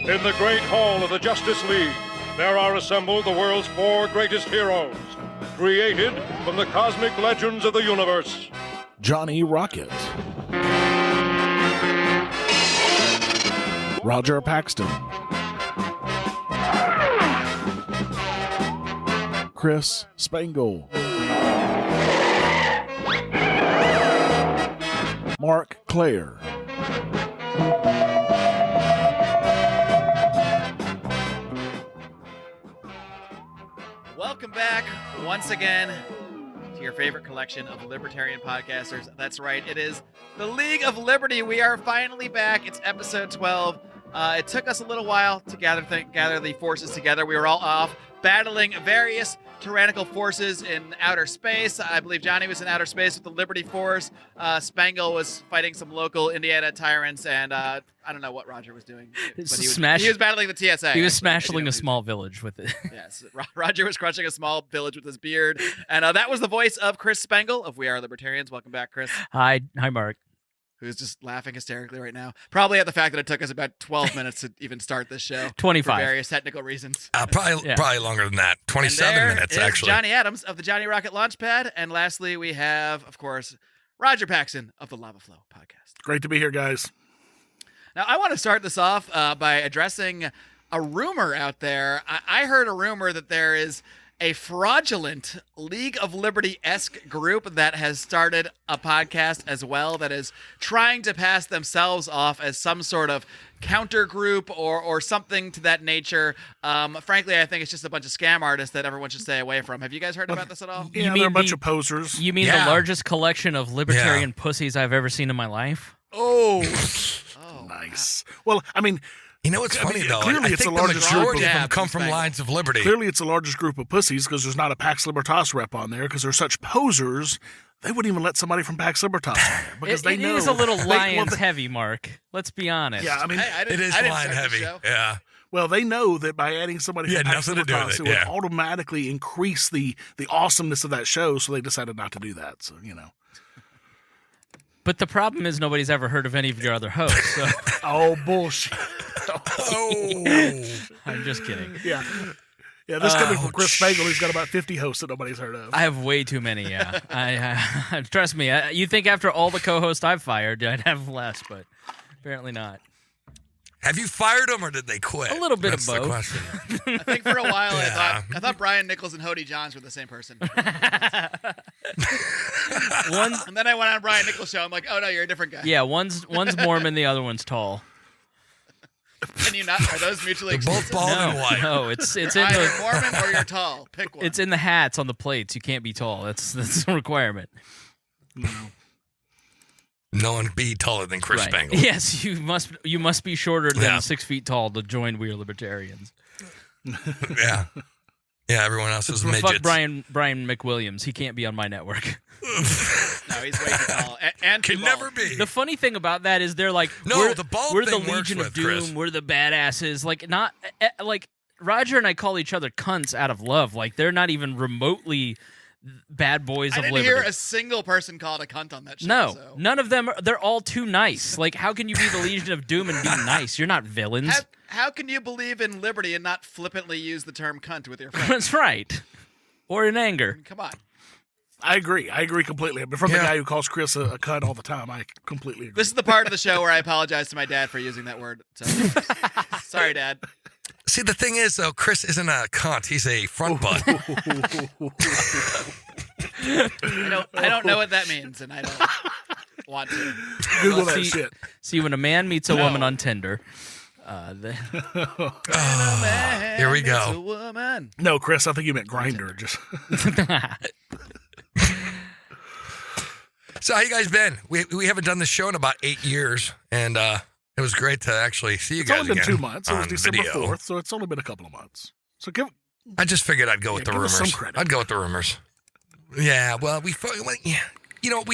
In the great hall of the Justice League, there are assembled the world's 4 greatest heroes, created from the cosmic legends of the universe. Johnny Rocket, Rodger Paxton, Chris Spangle, Marc Clair, Welcome back once again to your favorite collection of libertarian podcasters. That's right, it is the League of Liberty. We are finally back. It's episode 12. It took us a little while to gather the forces together. We were all off battling various tyrannical forces in outer space. I believe Johnny was in outer space with the Liberty Force. Spangle was fighting some local Indiana tyrants, and I don't know what Rodger was doing. But he was battling the TSA. He was smashing a small village with it. Yes, Rodger was crushing a small village with his beard. And that was the voice of Chris Spangle of We Are Libertarians. Welcome back, Chris. Hi, Mark. Who's just laughing hysterically right now. Probably at the fact that it took us about 12 minutes to even start this show. 25. For various technical reasons. Probably longer than that. 27 minutes, actually. Johnny Adams of the Johnny Rocket Launchpad. And lastly, we have, of course, Rodger Paxton of the Lava Flow podcast. Great to be here, guys. Now, I want to start this off by addressing a rumor out there. I heard a rumor that there is a fraudulent League of Liberty-esque group that has started a podcast as well that is trying to pass themselves off as some sort of counter group or something to that nature. Frankly, I think it's just a bunch of scam artists that everyone should stay away from. Have you guys heard about this at all? Yeah, they're a bunch of posers. You mean the largest collection of libertarian pussies I've ever seen in my life? Oh, nice. Well, I mean, you know what's funny, though? Clearly, I it's think the the largest majority group of them come from Lines of Liberty. Clearly, it's the largest group of pussies because there's not a Pax Libertas rep on there because they're such posers. They wouldn't even let somebody from Pax Libertas on there because they know it is a little Lions heavy, Mark. Let's be honest. Yeah, I mean, it is line heavy. Yeah. Well, they know that by adding somebody from Pax Libertas, it would yeah. automatically increase the awesomeness of that show. So they decided not to do that. So But the problem is nobody's ever heard of any of your other hosts. So. Oh, bullshit. I'm just kidding. Yeah. Yeah, this coming from Chris Spangle, who's got about 50 hosts that nobody's heard of. I have way too many, yeah. I trust me, you think after all the co-hosts I've fired, I'd have less, but apparently not. Have you fired them or did they quit? A little bit That's of both. The question. I think for a while I thought Brian Nichols and Hody Johns were the same person. And then I went on Brian Nichols' show. I'm like, oh no, you're a different guy. Yeah, one's Mormon, the other one's tall. Can you not? Are those mutually They're both exclusive? bald and white. No, it's in Either the Mormon or you're tall. Pick one. it's in the hats on the plates. You can't be tall. That's a requirement. No one be taller than Chris Right. Spangle. Yes, you must be shorter than Yeah. 6 feet tall to join We Are Libertarians. Yeah. Yeah, everyone else is midgets. Fuck Brian McWilliams. He can't be on my network. No, he's way too tall. And too Can bald. never be. The funny thing about that is they're like, No, we're the bald we're the thing works Legion of with Doom, Chris. we're the badasses. Like Rodger and I call each other cunts out of love. Like they're not even remotely bad boys I of didn't liberty. hear a single person called a cunt on that show. No, so. none of them. They're all too nice. Like, how can you be the Legion of Doom and be nice? You're not villains. How can you believe in liberty and not flippantly use the term cunt with your friends? That's right. Or in anger. Come on. I agree completely. But from the guy who calls Chris a cunt all the time, I completely agree. This is the part of the show where I apologize to my dad for using that word. So. Sorry, Dad. See, the thing is, though, Chris isn't a cunt. He's a front butt. I don't know what that means, and I don't want to. Google that shit. See, when a man meets a woman on Tinder, Here we go. It's a woman. No, Chris, I think you meant Grinder. Just So how you guys been? We haven't done this show in about 8 years, and it was great to actually see you it's guys only been again 2 months. It was on December video. 4th, so it's only been a couple of months. So I just figured I'd go with the give us rumors. some credit. I'd go with the rumors. Yeah, well, we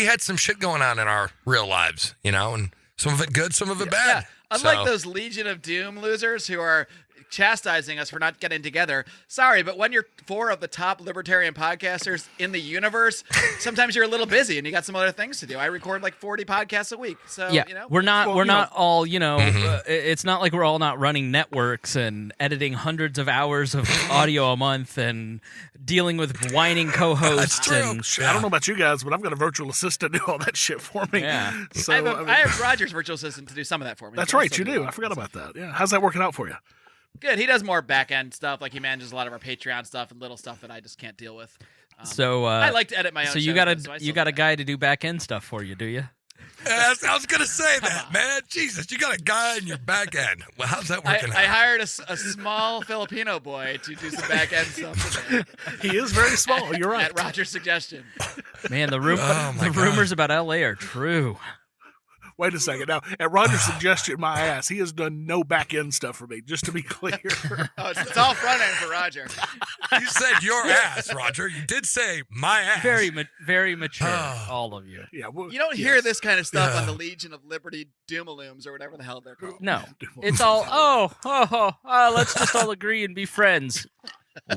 had some shit going on in our real lives, and some of it good, some of it bad. Yeah. Unlike So- those Legion of Doom losers who are chastising us for not getting together. Sorry, but when you're 4 of the top libertarian podcasters in the universe, sometimes you're a little busy and you got some other things to do. I record like 40 podcasts a week, so Yeah, you know. we're not all it's not like we're all not running networks and editing hundreds of hours of audio a month and dealing with whining co-hosts. That's true. And I don't know about you guys, but I've got a virtual assistant do all that shit for me. Yeah. So I have Rodger's virtual assistant to do some of that for me. that's He can right, also you do. I forgot about that. Yeah, how's that working out for you? Good. He does more back end stuff. Like he manages a lot of our Patreon stuff and little stuff that I just can't deal with. so I like to edit my own. so you shows, got though, so I you still got a do that. guy to do back end stuff for you, do you? I was gonna say that, man. Jesus, you got a guy in your back end. Well, how's that I working out? hired a small Filipino boy to do some back end stuff today, He is very small. You're right. at Rodger's suggestion. Man, the Oh, my the God. rumors about LA are true. Wait a second. Now, at Rodger's suggestion, my ass, he has done no back end stuff for me. Just to be clear. Oh, it's all front end for Rodger. You said your ass, Roger. You did say my ass. Very mature, Oh. all of you. Yeah, well, You don't hear yes. this kind of stuff on the Legion of Liberty Doomalooms or whatever the hell they're called. No, it's all let's just all agree and be friends.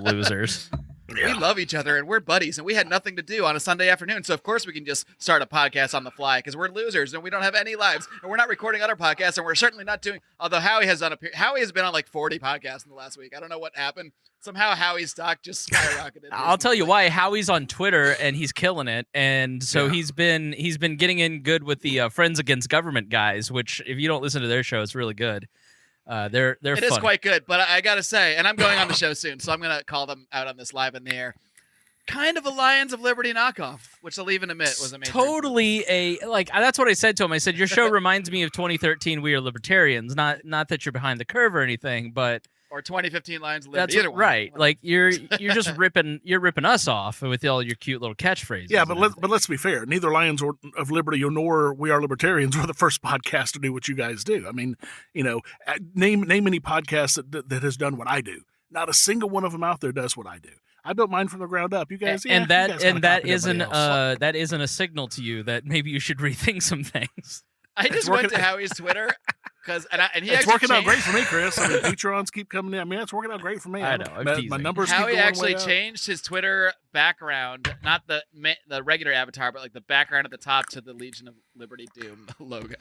Losers. We love each other and we're buddies, and we had nothing to do on a Sunday afternoon, so of course we can just start a podcast on the fly because we're losers and we don't have any lives, and we're not recording other podcasts, and we're certainly not doing. Although Howie has been on like 40 podcasts in the last week. I don't know what happened. Somehow Howie's stock just skyrocketed. I'll tell you why. Howie's on Twitter and he's killing it, and so Yeah. he's been getting in good with the Friends Against Government guys. Which, if you don't listen to their show, it's really good. They're It fun. is quite good, but I gotta say, and I'm going on the show soon, so I'm gonna call them out on this live in the air. Kind of a Lions of Liberty knockoff, which I'll even admit was amazing. Totally that's what I said to him. I said your show reminds me of 2013 We Are Libertarians. Not that you're behind the curve or anything, but Or 2015 Lions of that's Liberty. Either one. right. Like you're just ripping us off with all your cute little catchphrases. Yeah, and but let's be fair. Neither Lions of Liberty nor We Are Libertarians were the first podcast to do what you guys do. I mean, name any podcast that has done what I do. Not a single one of them out there does what I do. I built mine from the ground up. You guys, and you guys kinda that copied isn't everybody else. that isn't a signal to you that maybe you should rethink some things. I just went to Howie's Twitter because and he It's actually working out great changed- for me, Chris. I mean, Patrons keep coming in. I mean, it's working out great for me. I know, I'm My teasing. numbers keep Howie going actually way up. changed his Twitter background, not the regular avatar, but like the background at the top to the Legion of Liberty Doom logo.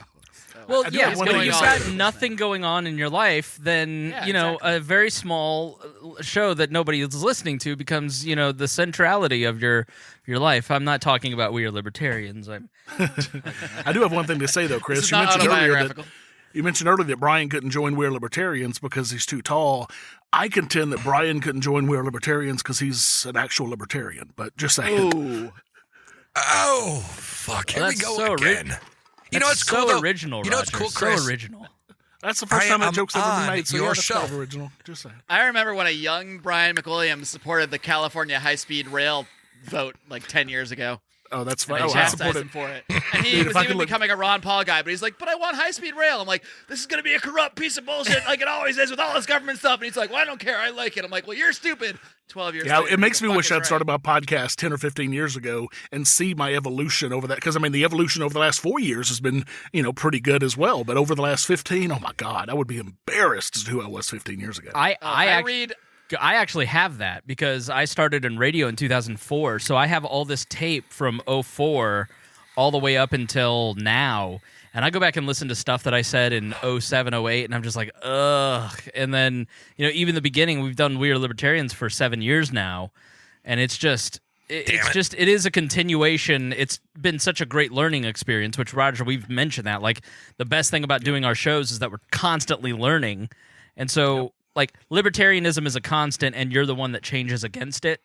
So, Well, I do yeah, have one when thing you've to got say. nothing going on in your life, then Yeah, a very small show that nobody is listening to becomes the centrality of your life. I'm not talking about We Are Libertarians. I do have one thing to say though, this Chris. is You not mentioned earlier that autobiographical. You mentioned earlier that Brian couldn't join We Are Libertarians because he's too tall. I contend that Brian couldn't join We Are Libertarians because he's an actual libertarian. But just saying. Ooh. Oh, fuck. Here Well, we that's go so again. You know That's what's cool, so though? original, You know what's Roger. cool, Chris? So original. That's the first I time that am joke's ever been on made. So your yeah, that's kind of show. original. Just saying. I remember when a young Brian McWilliams supported the California high-speed rail vote like 10 years ago. Oh, that's And fine. I Oh, I chastised support him it. for it. And he Dude, if was I even could look- becoming a Ron Paul guy, but he's like, but I want high-speed rail. I'm like, this is going to be a corrupt piece of bullshit like it always is with all this government stuff. And he's like, well, I don't care. I like it. I'm like, well, you're stupid. 12 years Yeah, later, it makes the me fuck wish is I'd right. started my podcast 10 or 15 years ago and see my evolution over that. Because, I mean, the evolution over the last 4 years has been, pretty good as well. But over the last 15, oh, my God, I would be embarrassed as to who I was 15 years ago. I read. actually have that because I started in radio in 2004, so I have all this tape from 04 all the way up until now, and I go back and listen to stuff that I said in 07, 08, and I'm just like, ugh. And then, even the beginning, we've done We Are Libertarians for 7 years now, and it's just... it is a continuation. It's been such a great learning experience, which, Roger, we've mentioned that. Like, the best thing about doing our shows is that we're constantly learning. And so, libertarianism is a constant, and you're the one that changes against it.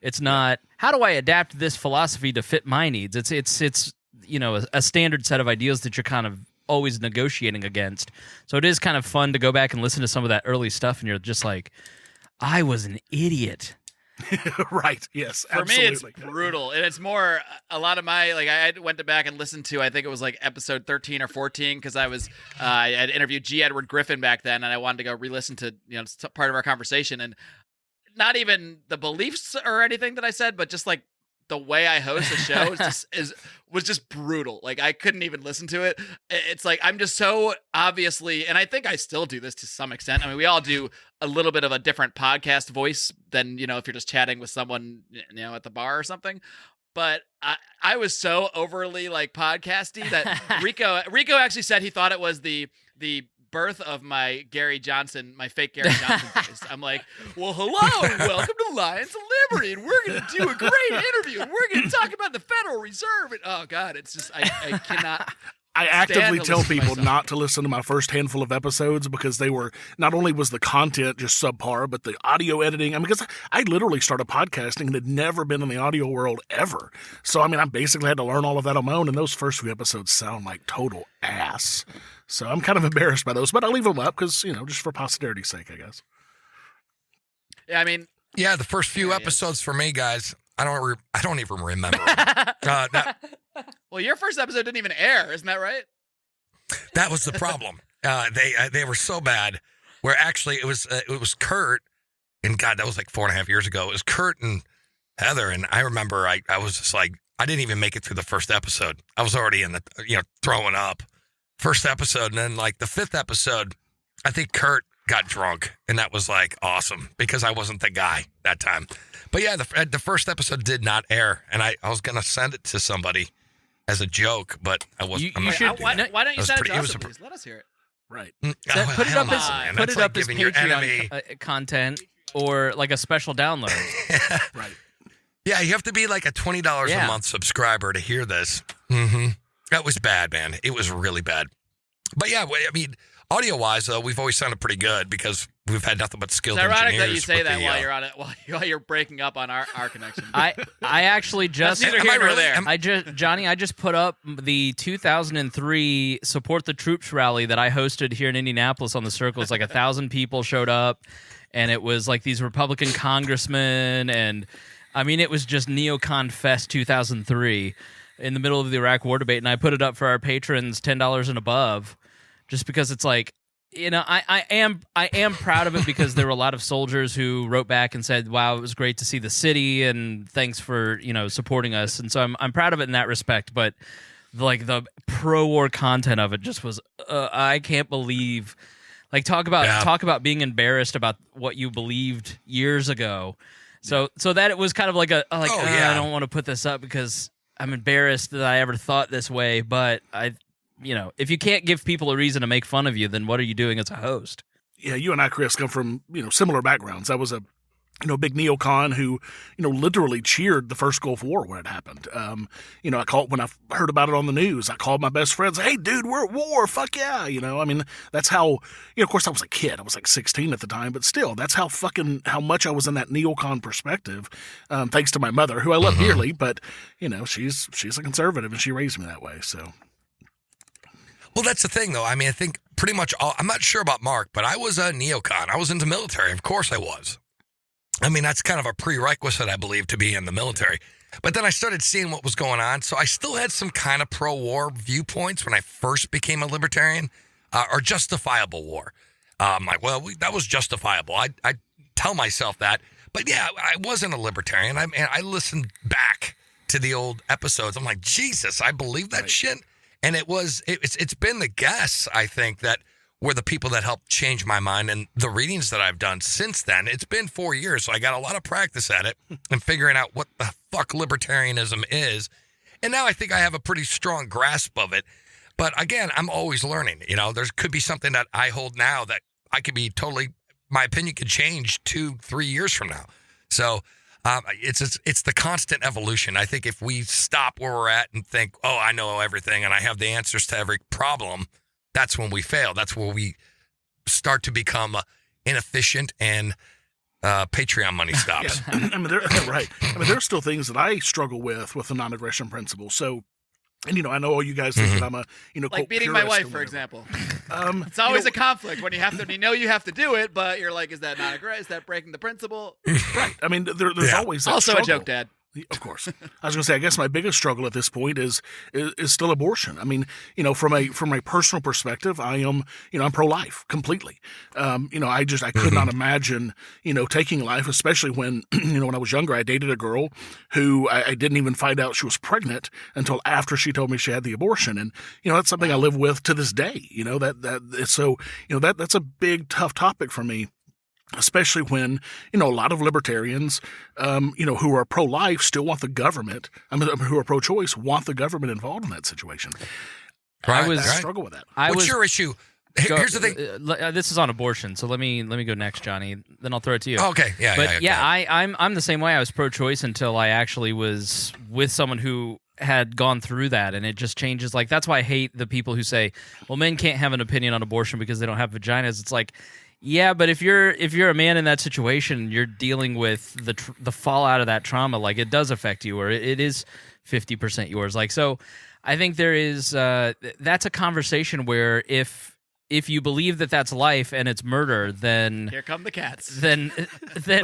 It's not, how do I adapt this philosophy to fit my needs? It's a standard set of ideas that you're kind of always negotiating against. So it is kind of fun to go back and listen to some of that early stuff, and you're just like, I was an idiot. Right, yes, For absolutely. me, it's brutal, and it's more a lot of my I went back and listened to I think it was like episode 13 or 14 because I was I had interviewed G. Edward Griffin back then, and I wanted to go re-listen to part of our conversation, and not even the beliefs or anything that I said, but just like the way I host the show was just brutal. Like I couldn't even listen to it. It's like I'm just so obviously, and I think I still do this to some extent. I mean, we all do a little bit of a different podcast voice than, you know, if you're just chatting with someone, you know, at the bar or something. But I was so overly like podcasty that Rico actually said he thought it was the birth of my Gary Johnson, my fake Gary Johnson voice. I'm like, well, hello and welcome to Lions of Liberty, and we're going to do a great interview, and we're going to talk about the Federal Reserve. And, oh God, it's just I cannot. I actively tell people not to listen to my first handful of episodes because they were, not only was the content just subpar, but the audio editing. I mean, because I literally started podcasting and had never been in the audio world ever. So, I mean, I basically had to learn all of that on my own, and those first few episodes sound like total ass. So I'm kind of embarrassed by those, but I'll leave them up because, you know, just for posterity's sake, I guess. Yeah, I mean. Yeah, the first few episodes for me, guys, I don't even remember. Well, your first episode didn't even air, isn't that right? That was the problem. They were so bad. Where actually it was Kurt, and God, that was like 4.5 years ago. It was Kurt and Heather, and I remember I was just like, I didn't even make it through the first episode. I was already in the, you know, throwing up. First episode, and then like the 5th episode, I think Kurt got drunk, and that was like awesome because I wasn't the guy that time. But yeah, the first episode did not air, and I was gonna send it to somebody as a joke, but I wasn't. Why don't you send it to us? Please? Let us hear it. Right. Put it up as Patreon content or like a special download. Right. Yeah, you have to be like a $20 a month subscriber to hear this. Mm-hmm. That was bad, man. It was really bad. But yeah, I mean, audio-wise, though, we've always sounded pretty good because we've had nothing but skilled engineers. It's ironic that you say that while you're on it, while you're breaking up on our connection. I actually just neither here nor there. I just put up the 2003 Support the Troops rally that I hosted here in Indianapolis on the Circle. It's like 1,000 people showed up, and it was like these Republican congressmen, and I mean, it was just Neocon Fest 2003. In the middle of the Iraq War debate, and I put it up for our patrons $10 and above, just because it's like, you know, I am proud of it because there were a lot of soldiers who wrote back and said, "Wow, it was great to see the city, and thanks for, you know, supporting us." And so I'm proud of it in that respect. But like the pro-war content of it just was, I can't believe, like talk about being embarrassed about what you believed years ago. So that it was kind of like I don't want to put this up because I'm embarrassed that I ever thought this way, but you know, if you can't give people a reason to make fun of you, then what are you doing as a host? Yeah, you and I, Chris, come from, you know, similar backgrounds. I was a, you know, big neocon who, you know, literally cheered the first Gulf War when it happened. You know, when I heard about it on the news, I called my best friends, "Hey, dude, we're at war. Fuck yeah." You know, I mean, that's how, you know, of course I was a kid. I was like 16 at the time, but still, that's how much I was in that neocon perspective. Thanks to my mother, who I love dearly, but, you know, she's a conservative and she raised me that way. So. Well, that's the thing, though. I mean, I think pretty much I'm not sure about Mark, but I was a neocon. I was into military. Of course I was. I mean, that's kind of a prerequisite, I believe, to be in the military. But then I started seeing what was going on. So I still had some kind of pro-war viewpoints when I first became a libertarian, or justifiable war. I'm like, well, that was justifiable. I tell myself that. But yeah, I wasn't a libertarian. I listened back to the old episodes. I'm like, Jesus, I believe that shit. And it's been the guests, I think, that were the people that helped change my mind, and the readings that I've done since then. It's been 4 years, so I got a lot of practice at it and figuring out what the fuck libertarianism is. And now I think I have a pretty strong grasp of it. But again, I'm always learning. You know, there could be something that I hold now that I could be my opinion could change 2-3 years from now. So it's the constant evolution. I think if we stop where we're at and think, oh, I know everything and I have the answers to every problem, that's when we fail. That's where we start to become inefficient and Patreon money stops. Yeah. I mean, right. I mean, there are still things that I struggle with the non-aggression principle. So, and, you know, I know all you guys think that I'm a, you know, like beating my wife, for example. It's always a conflict when you have to do it, but you're like, is that not aggression? Is that breaking the principle? Right. I mean, there's always that also struggle. a joke, Dad. Of course. I was going to say, I guess my biggest struggle at this point is still abortion. I mean, from a personal perspective, I'm pro-life completely. I could not imagine, taking life, especially when, when I was younger, I dated a girl who I didn't even find out she was pregnant until after she told me she had the abortion. And, that's something I live with to this day, that's a big, tough topic for me. Especially when, a lot of libertarians, who are pro-life still want the government, who are pro-choice, want the government involved in that situation. I struggle with that. What's your issue? Here's the thing. This is on abortion, so let me go next, Johnny. Then I'll throw it to you. Okay, I'm the same way. I was pro-choice until I actually was with someone who had gone through that, and it just changes. Like, that's why I hate the people who say, well, men can't have an opinion on abortion because they don't have vaginas. It's like, yeah, but if you're a man in that situation, you're dealing with the fallout of that trauma. Like, it does affect you, or it is 50% yours. Like, so I think there is that's a conversation where if you believe that that's life and it's murder, then here come the cats. Then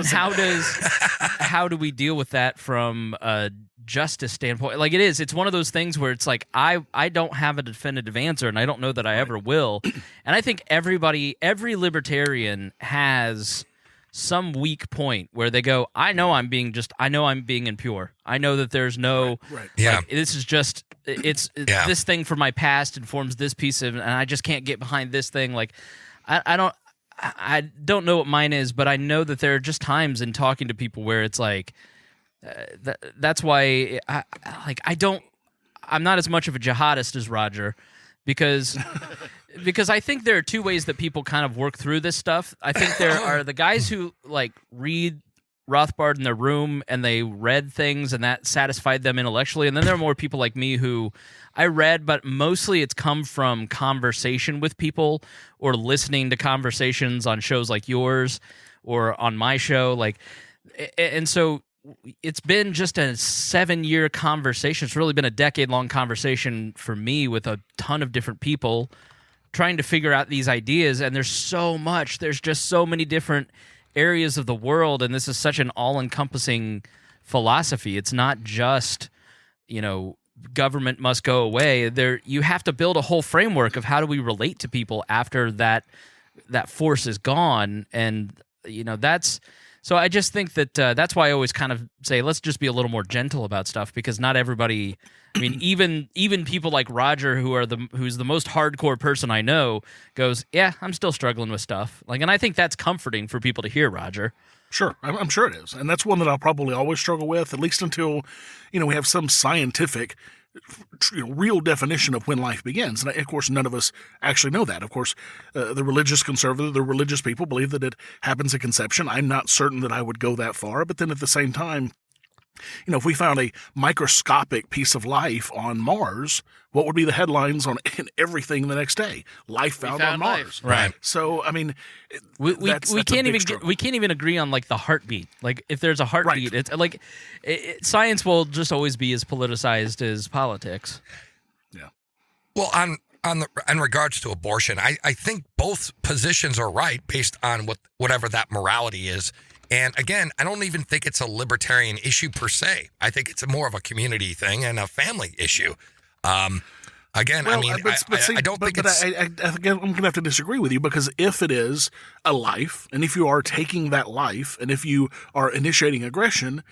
how do we deal with that from a justice standpoint? Like, it's one of those things where it's like I don't have a definitive answer, and I don't know that I ever will. And I think every libertarian has some weak point where they go, I know I'm being impure. I know that there's no right. Yeah. Like, this is just this thing from my past informs this piece of, and I just can't get behind this thing. Like, I don't know what mine is, but I know that there are just times in talking to people where it's like, that's why I'm not as much of a jihadist as Rodger, because I think there are two ways that people kind of work through this stuff. I think there are the guys who like read Rothbard in their room and they read things and that satisfied them intellectually, and then there are more people like me who I read, but mostly it's come from conversation with people or listening to conversations on shows like yours or on my show, and so it's been just a 7-year conversation. It's really been a decade-long conversation for me with a ton of different people trying to figure out these ideas, and there's just so many different areas of the world, and this is such an all-encompassing philosophy. It's not just, government must go away. You have to build a whole framework of how do we relate to people after that force is gone, and that's. So I just think that that's why I always kind of say, let's just be a little more gentle about stuff, because not everybody. I mean, even people like Rodger, who's the most hardcore person I know, goes, yeah, I'm still struggling with stuff. Like, and I think that's comforting for people to hear, Rodger. Sure, I'm sure it is, and that's one that I'll probably always struggle with, at least until we have some scientific, real definition of when life begins. And of course, none of us actually know that. Of course, the religious conservative, the religious people believe that it happens at conception. I'm not certain that I would go that far, but then at the same time, if we found a microscopic piece of life on Mars, what would be the headlines on everything the next day? Life found on Mars. Right. So, I mean, we can't even agree on like the heartbeat. Like, if there's a heartbeat, it's like science will just always be as politicized as politics. Yeah. Well, in regards to abortion, I think both positions are right based on whatever that morality is. And again, I don't even think it's a libertarian issue per se. I think it's more of a community thing and a family issue. I don't think it's. I'm going to have to disagree with you, because if it is a life, and if you are taking that life, and if you are initiating aggression,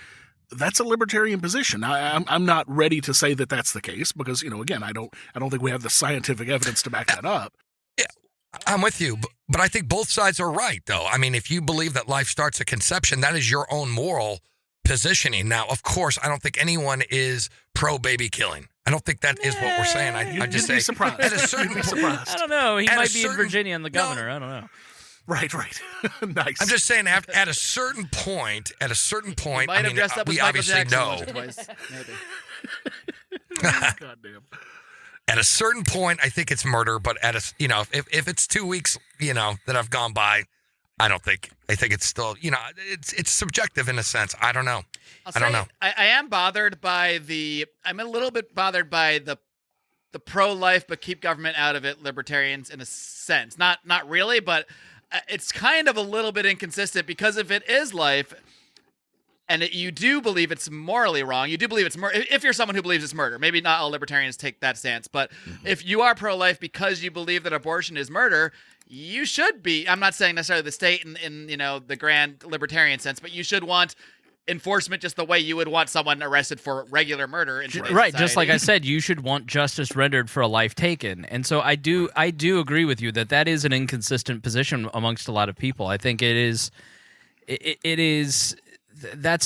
that's a libertarian position. I'm not ready to say that that's the case, because again, I don't think we have the scientific evidence to back that up. I'm with you, but I think both sides are right, though. I mean, if you believe that life starts at conception, that is your own moral positioning. Now, of course, I don't think anyone is pro-baby killing. I don't think that is what we're saying. I just say surprised. At a certain point, I don't know. He might be in Virginia and the governor. I don't know. Right. Nice. I'm just saying, at a certain point, Might have dressed up as we Michael obviously Jackson know. once or twice, maybe. Goddamn. At a certain point, I think it's murder. But if it's 2 weeks, that have gone by, I think it's still, it's subjective in a sense. I don't know. I don't know. I am bothered by I'm a little bit bothered by the pro-life but keep government out of it libertarians in a sense. Not really, but it's kind of a little bit inconsistent, because if it is life, and you do believe it's morally wrong, you do believe it's murder. If you're someone who believes it's murder, maybe not all libertarians take that stance, but if you are pro-life because you believe that abortion is murder, you should be. I'm not saying necessarily the state in the grand libertarian sense, but you should want enforcement just the way you would want someone arrested for regular murder in today's Right, society. just like I said, you should want justice rendered for a life taken. And so I do agree with you that is an inconsistent position amongst a lot of people. I think it is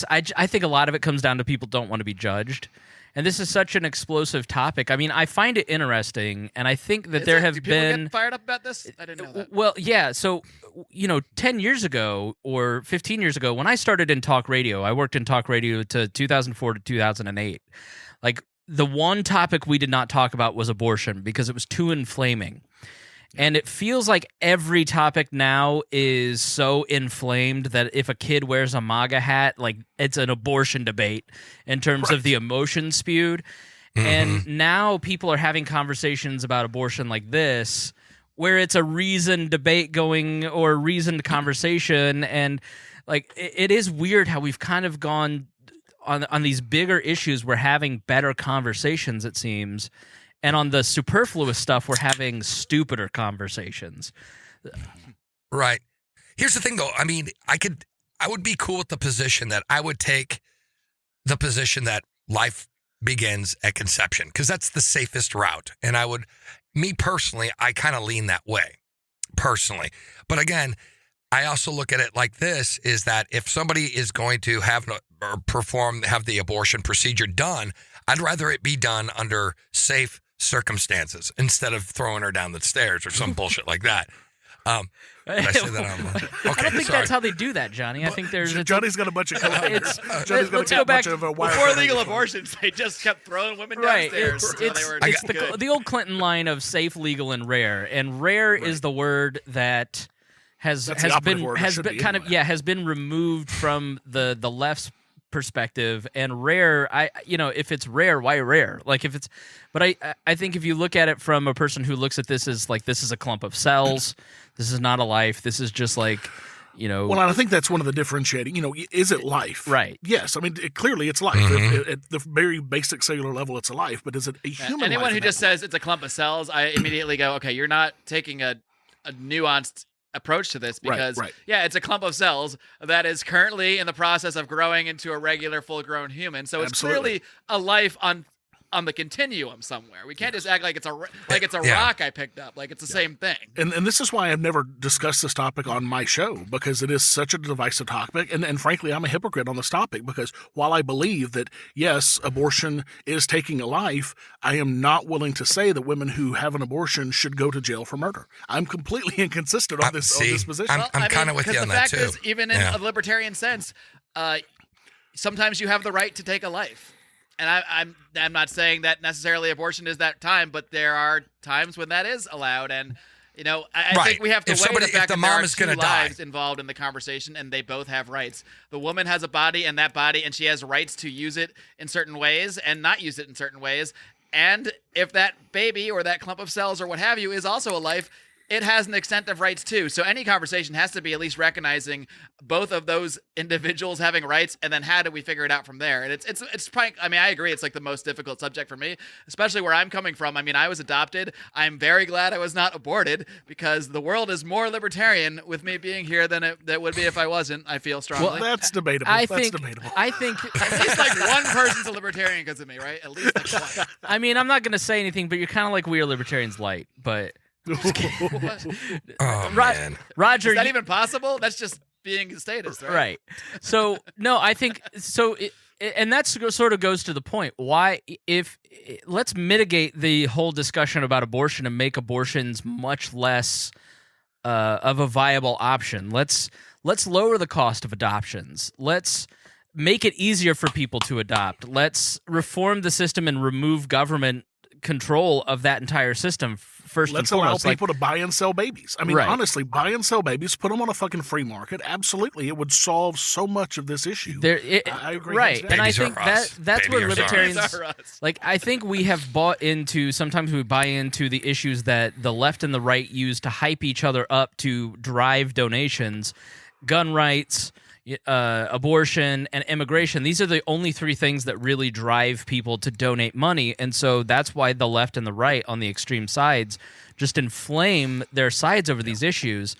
I think a lot of it comes down to people don't want to be judged. And this is such an explosive topic. I mean, I find it interesting, and I think that Do people get fired up about this? I didn't know that. Well, yeah. So, 10 years ago or 15 years ago, when I started in talk radio, I worked in talk radio to 2004 to 2008. Like, the one topic we did not talk about was abortion because it was too inflaming. And it feels like every topic now is so inflamed that if a kid wears a MAGA hat, like it's an abortion debate in terms of the emotion spewed. Mm-hmm. And now people are having conversations about abortion like this, where it's a reasoned debate going or a reasoned conversation. And like it is weird how we've kind of gone on these bigger issues. We're having better conversations, it seems. And on the superfluous stuff, we're having stupider conversations. Right. Here's the thing, though. I mean, I would be cool with the position that I would take the position that life begins at conception, because that's the safest route. And me personally, I kind of lean that way, personally. But again, I also look at it like this, is that if somebody is going to have the abortion procedure done, I'd rather it be done under safe circumstances instead of throwing her down the stairs or some bullshit like that. Did I say that okay, I don't think sorry. that's how they do that, Johnny. I think Johnny's got a bunch of let's go back before legal abortions. They just kept throwing women downstairs. It's the old Clinton line of safe, legal, and rare. And rare is the word that has been removed from the left's perspective. And rare, if it's rare, why rare? Like but I think if you look at it from a person who looks at this as like, this is a clump of cells, this is not a life, this is just like, Well, and I think that's one of the differentiating, is it life? Right. Yes. I mean, clearly it's life. Mm-hmm. At the very basic cellular level, it's a life, but is it a human Anyone life who just says it's a clump of cells, I immediately go, okay, you're not taking a nuanced approach to this, because yeah, it's a clump of cells that is currently in the process of growing into a regular full-grown human. So it's clearly a life on the continuum somewhere. We can't just act like it's a rock I picked up, like it's the same thing. And this is why I've never discussed this topic on my show, because it is such a divisive topic. And frankly, I'm a hypocrite on this topic, because while I believe that, yes, abortion is taking a life, I am not willing to say that women who have an abortion should go to jail for murder. I'm completely inconsistent on this position. I'm kind of with you on that, too. The fact is, even in a libertarian sense, sometimes you have the right to take a life. And I'm not saying that necessarily abortion is that time, but there are times when that is allowed. And, I think we have to weigh the fact that there are two lives involved in the conversation, and they both have rights. The woman has a body, and she has rights to use it in certain ways and not use it in certain ways. And if that baby or that clump of cells or what have you is also a life, it has an extent of rights too. So any conversation has to be at least recognizing both of those individuals having rights, and then how do we figure it out from there? And it's probably, I agree, it's like the most difficult subject for me, especially where I'm coming from. I was adopted. I'm very glad I was not aborted, because the world is more libertarian with me being here than it would be if I wasn't. I feel strongly. Well, that's debatable. I think at least like one person's a libertarian because of me, right? At least like one. I'm not going to say anything, but you're kind of like We Are Libertarians light, but. Man. Rodger, is that even possible? That's just being a statist, right? Right. So no, I think so. And that sort of goes to the point. Why, let's mitigate the whole discussion about abortion and make abortions much less of a viable option. Let's lower the cost of adoptions. Let's make it easier for people to adopt. Let's reform the system and remove government control of that entire system. Let's allow people to buy and sell babies. Honestly, buy and sell babies, put them on a fucking free market. Absolutely. It would solve so much of this issue. I agree. Right. And I think that's where libertarians, I think we have bought into, sometimes we buy into the issues that the left and the right use to hype each other up to drive donations, gun rights, abortion, and immigration. These are the only three things that really drive people to donate money. And so that's why the left and the right on the extreme sides just inflame their sides over these issues.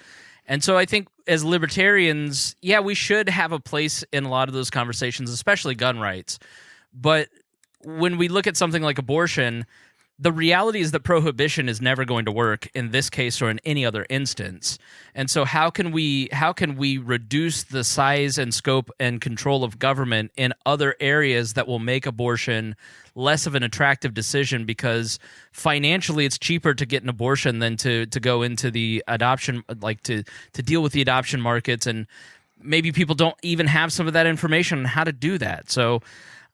And so I think as libertarians, yeah, we should have a place in a lot of those conversations, especially gun rights. But when we look at something like abortion, the reality is that prohibition is never going to work in this case or in any other instance. And so how can we reduce the size and scope and control of government in other areas that will make abortion less of an attractive decision, because financially it's cheaper to get an abortion than to go into the adoption, like to deal with the adoption markets, and maybe people don't even have some of that information on how to do that. So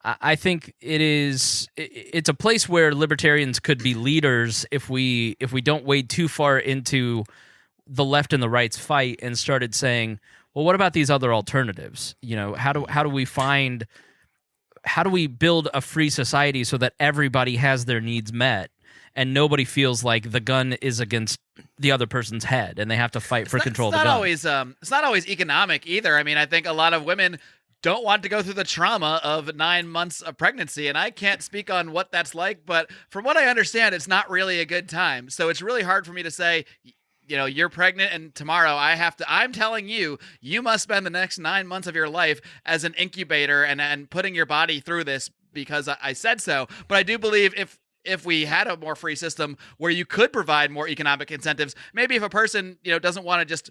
I think it's a place where libertarians could be leaders if we don't wade too far into the left and the right's fight and started saying, well, what about these other alternatives? How do we build a free society so that everybody has their needs met and nobody feels like the gun is against the other person's head and they have to fight for control of the gun? It's not always economic either. I mean, I think a lot of women don't want to go through the trauma of 9 months of pregnancy. And I can't speak on what that's like, but from what I understand, it's not really a good time. So it's really hard for me to say, you're pregnant and tomorrow I'm telling you, you must spend the next 9 months of your life as an incubator and putting your body through this because I said so. But I do believe if we had a more free system where you could provide more economic incentives, maybe if a person, doesn't want to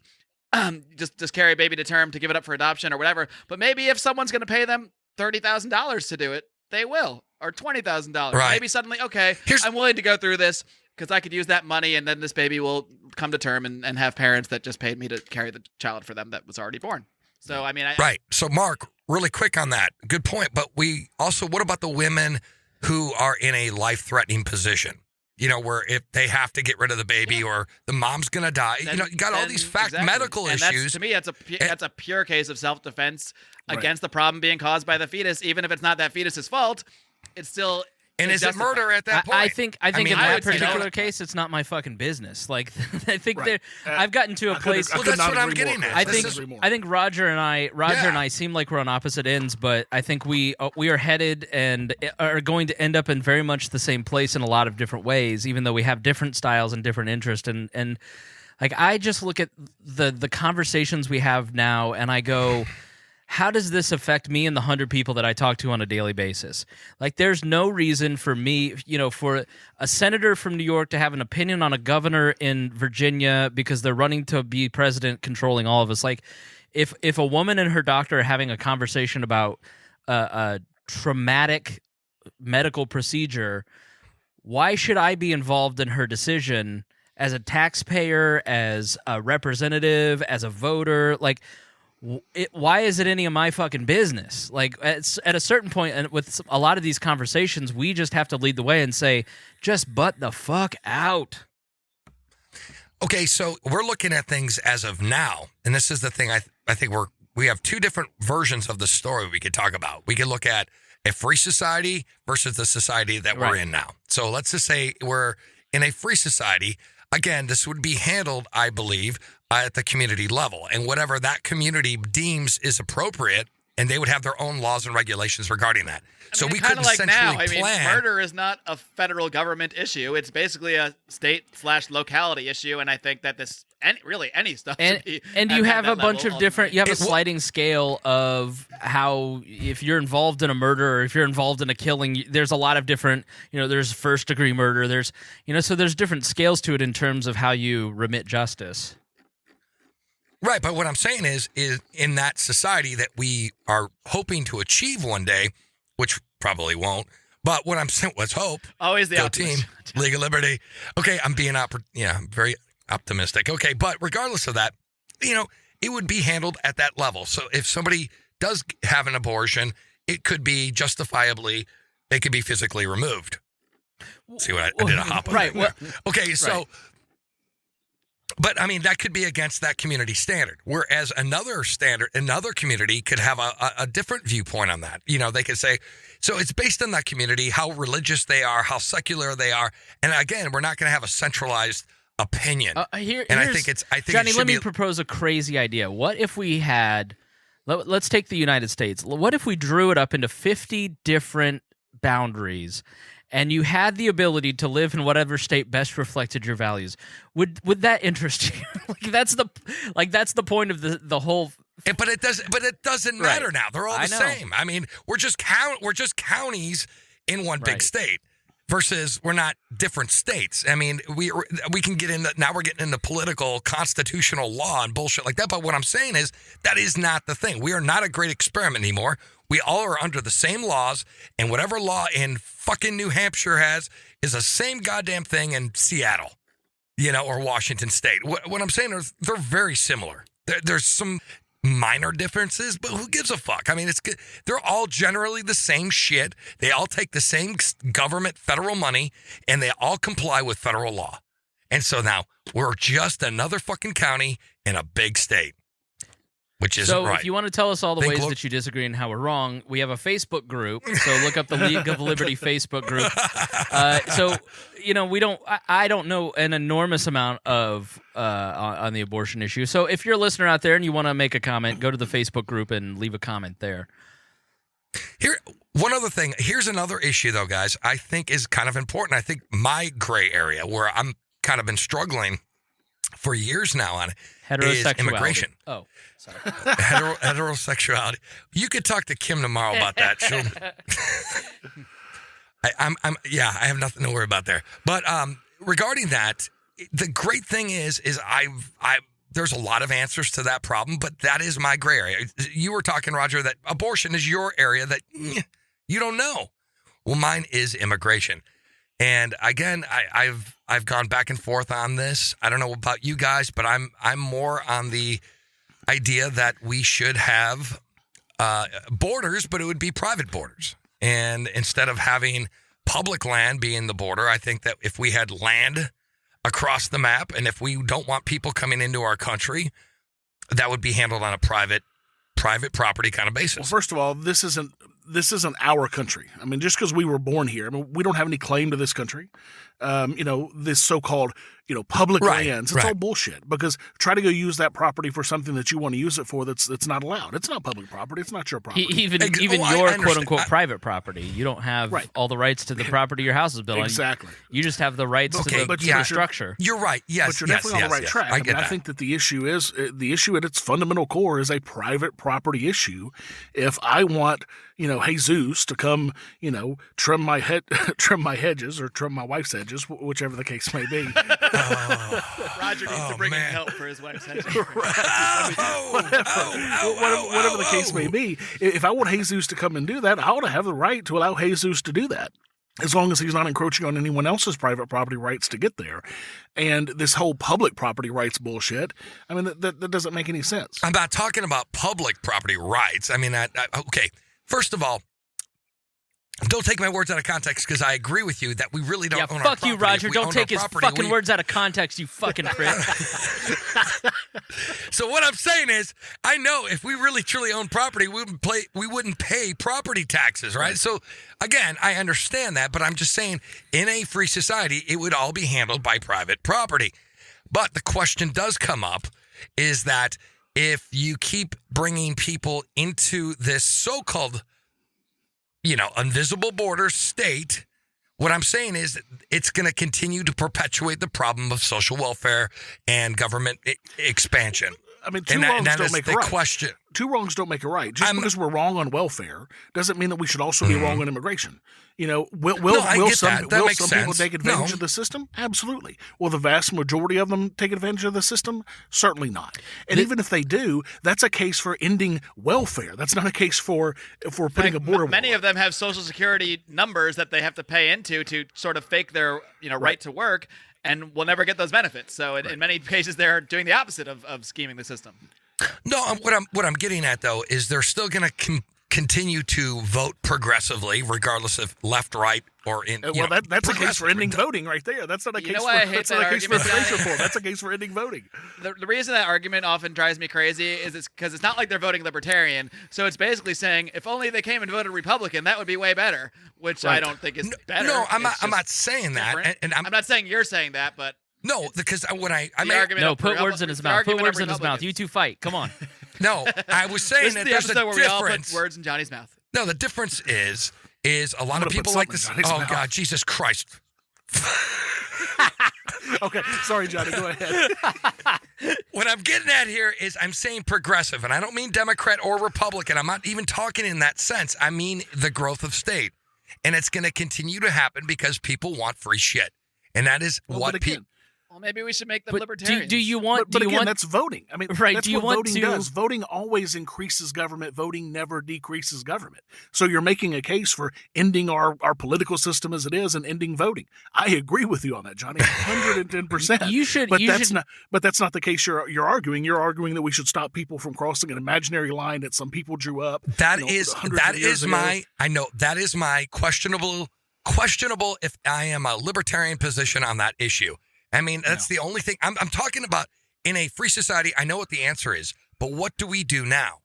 just carry a baby to term to give it up for adoption or whatever. But maybe if someone's going to pay them $30,000 to do it, they will, or $20,000. Right. Maybe suddenly, okay, I'm willing to go through this because I could use that money, and then this baby will come to term and have parents that just paid me to carry the child for them that was already born. So, I mean, right. So, Mark, really quick on that. Good point. But what about the women who are in a life-threatening position? Where if they have to get rid of the baby or the mom's going to die, you got all these medical and issues. To me, that's a pure case of self-defense against the problem being caused by the fetus. Even if it's not that fetus's fault, it's still. And is it murder at that point? I think in that particular case, it's not my fucking business. Like, I think I've gotten to a place. Well, that's what I'm getting at. I think Rodger and I seem like we're on opposite ends, but I think we are headed and are going to end up in very much the same place in a lot of different ways, even though we have different styles and different interests. And like, I just look at the conversations we have now, and I go, how does this affect me and the 100 people that I talk to on a daily basis? Like, there's no reason for me, for a senator from New York to have an opinion on a governor in Virginia because they're running to be president, controlling all of us. Like, if a woman and her doctor are having a conversation about a traumatic medical procedure, why should I be involved in her decision as a taxpayer, as a representative, as a voter? Like, why is it any of my fucking business? Like, at a certain point, and with a lot of these conversations, we just have to lead the way and say, just butt the fuck out. Okay, so we're looking at things as of now, and this is the thing. I think we have two different versions of the story we could talk about. We could look at a free society versus the society that we're in now. So let's just say we're in a free society. Again, this would be handled, I believe, at the community level, and whatever that community deems is appropriate, and they would have their own laws and regulations regarding that. So we could essentially plan. Murder is not a federal government issue; it's basically a state/locality issue, and I think that any stuff. And you have a bunch of different. You have a sliding scale of how, if you're involved in a murder or if you're involved in a killing, there's a lot of different. There's first degree murder. There's so there's different scales to it in terms of how you remit justice. Right, but what I'm saying is in that society that we are hoping to achieve one day, which probably won't, but what I'm saying, let's hope. Always the Go optimist. team, League of Liberty. Okay, I'm being very optimistic. Okay, but regardless of that, it would be handled at that level. So if somebody does have an abortion, it could be justifiably, they could be physically removed. See what I did a hop on right. that. Okay, so... Right. But, I mean, that could be against that community standard, whereas another community could have a different viewpoint on that. They could say, so it's based on that community, how religious they are, how secular they are. And again, we're not going to have a centralized opinion. Johnny, let me propose a crazy idea. What if we had Let's take the United States. What if we drew it up into 50 different boundaries, and you had the ability to live in whatever state best reflected your values? Would that interest you? That's the point of the whole. But it doesn't matter now. They're all the same. I mean, we're just counties in one big state. Versus we're not different states. I mean, we can get into, now we're getting into political, constitutional law and bullshit like that. But what I'm saying is that is not the thing. We are not a great experiment anymore. We all are under the same laws, and whatever law in fucking New Hampshire has is the same goddamn thing in Seattle, or Washington State. What I'm saying is they're very similar. There's some minor differences, but who gives a fuck? I mean, they're all generally the same shit. They all take the same government, federal money, and they all comply with federal law. And so now we're just another fucking county in a big state, which isn't right. So if you want to tell us all the ways that you disagree and how we're wrong, we have a Facebook group. So look up the League of Liberty Facebook group. I don't know an enormous amount of on the abortion issue. So if you're a listener out there and you want to make a comment, go to the Facebook group and leave a comment there. Here, one other thing. Here's another issue, though, guys, I think is kind of important. I think my gray area where I'm kind of been struggling for years now on is immigration. Oh, sorry. Heterosexuality. You could talk to Kim tomorrow about that. I have nothing to worry about there. But regarding that, the great thing is there's a lot of answers to that problem, but that is my gray area. You were talking, Rodger, that abortion is your area that you don't know. Well, mine is immigration. And again, I've gone back and forth on this. I don't know about you guys, but I'm more on the idea that we should have borders, but it would be private borders. And instead of having public land being the border, I think that if we had land across the map, and if we don't want people coming into our country, that would be handled on a private property kind of basis. Well, first of all, this isn't our country. I mean, just because we were born here, I mean, we don't have any claim to this country. This so-called, public lands, it's all bullshit, because try to go use that property for something that you want to use it for that's not allowed. It's not public property. It's not your property. Even your quote-unquote private property. You don't have all the rights to the property your house is built on. Exactly. You just have the rights to the structure. You're right. Yes, but you're definitely on the right track. I think that the issue at its fundamental core is a private property issue. If I want, Jesus to come, trim my hedges or trim my wife's hedges, whichever the case may be. Rodger needs to bring in help for his wife's hedges. Whatever the case may be, if I want Jesus to come and do that, I ought to have the right to allow Jesus to do that, as long as he's not encroaching on anyone else's private property rights to get there. And this whole public property rights bullshit, I mean, that doesn't make any sense. I'm not talking about public property rights. I mean, okay, first of all, don't take my words out of context, because I agree with you that we really don't own our property. Fuck you, Rodger. Don't take his fucking words out of context, you fucking prick. So what I'm saying is, I know if we really truly own property, we wouldn't pay property taxes, right? So again, I understand that, but I'm just saying, in a free society, it would all be handled by private property. But the question does come up, is that if you keep bringing people into this so-called invisible border state, what I'm saying is it's going to continue to perpetuate the problem of social welfare and government expansion. I mean, two wrongs don't make a right. Question. Two wrongs don't make a right. Just because we're wrong on welfare doesn't mean that we should also be wrong on immigration. Will some people take advantage of the system? Absolutely. Will the vast majority of them take advantage of the system? Certainly not. And even if they do, that's a case for ending welfare. That's not a case for putting a border. Many of them have Social Security numbers that they have to pay into to sort of fake their right to work, and will never get those benefits. So in many cases, they're doing the opposite of scheming the system. No, what I'm getting at, though, is they're still going to continue to vote progressively, regardless of left, right, or in. That's a case for ending voting right there. That's not a case for race reform. That's a case for ending voting. The reason that argument often drives me crazy is because it's not like they're voting Libertarian. So it's basically saying, if only they came and voted Republican, that would be way better, which I don't think is better. No, I'm not saying that. And I'm not saying you're saying that, but No, because when I The made, argument No, of put Republic- words in his the mouth. Put argument of words in his mouth. You Republicans. two fight. Come on. no, I was saying This is that the there's episode a where we all put difference. words in Johnny's mouth. No, the difference is a lot gonna of people put like something this. in Oh Johnny's God, mouth. Jesus Christ! Okay, sorry, Johnny. Go ahead. What I'm getting at here is I'm saying progressive, and I don't mean Democrat or Republican. I'm not even talking in that sense. I mean the growth of state, and it's going to continue to happen because people want free shit, and that is Well, what but people. again, Well, maybe we should make them But libertarians. do you want? but do you again, want? that's voting. I mean, Right, that's do you what want voting to- does. Voting always increases government. Voting never decreases government. So you're making a case for ending our political system as it is and ending voting. I agree with you on that, Johnny, 110%. You should. But you that's should, not. But that's not the case you're arguing. You're arguing that we should stop people from crossing an imaginary line that some people drew up. That you know, is hundreds that of years is ago. my. I know that is my questionable if I am a libertarian position on that issue. I mean, that's the only thing I'm talking about. In a free society, I know what the answer is, but what do we do now?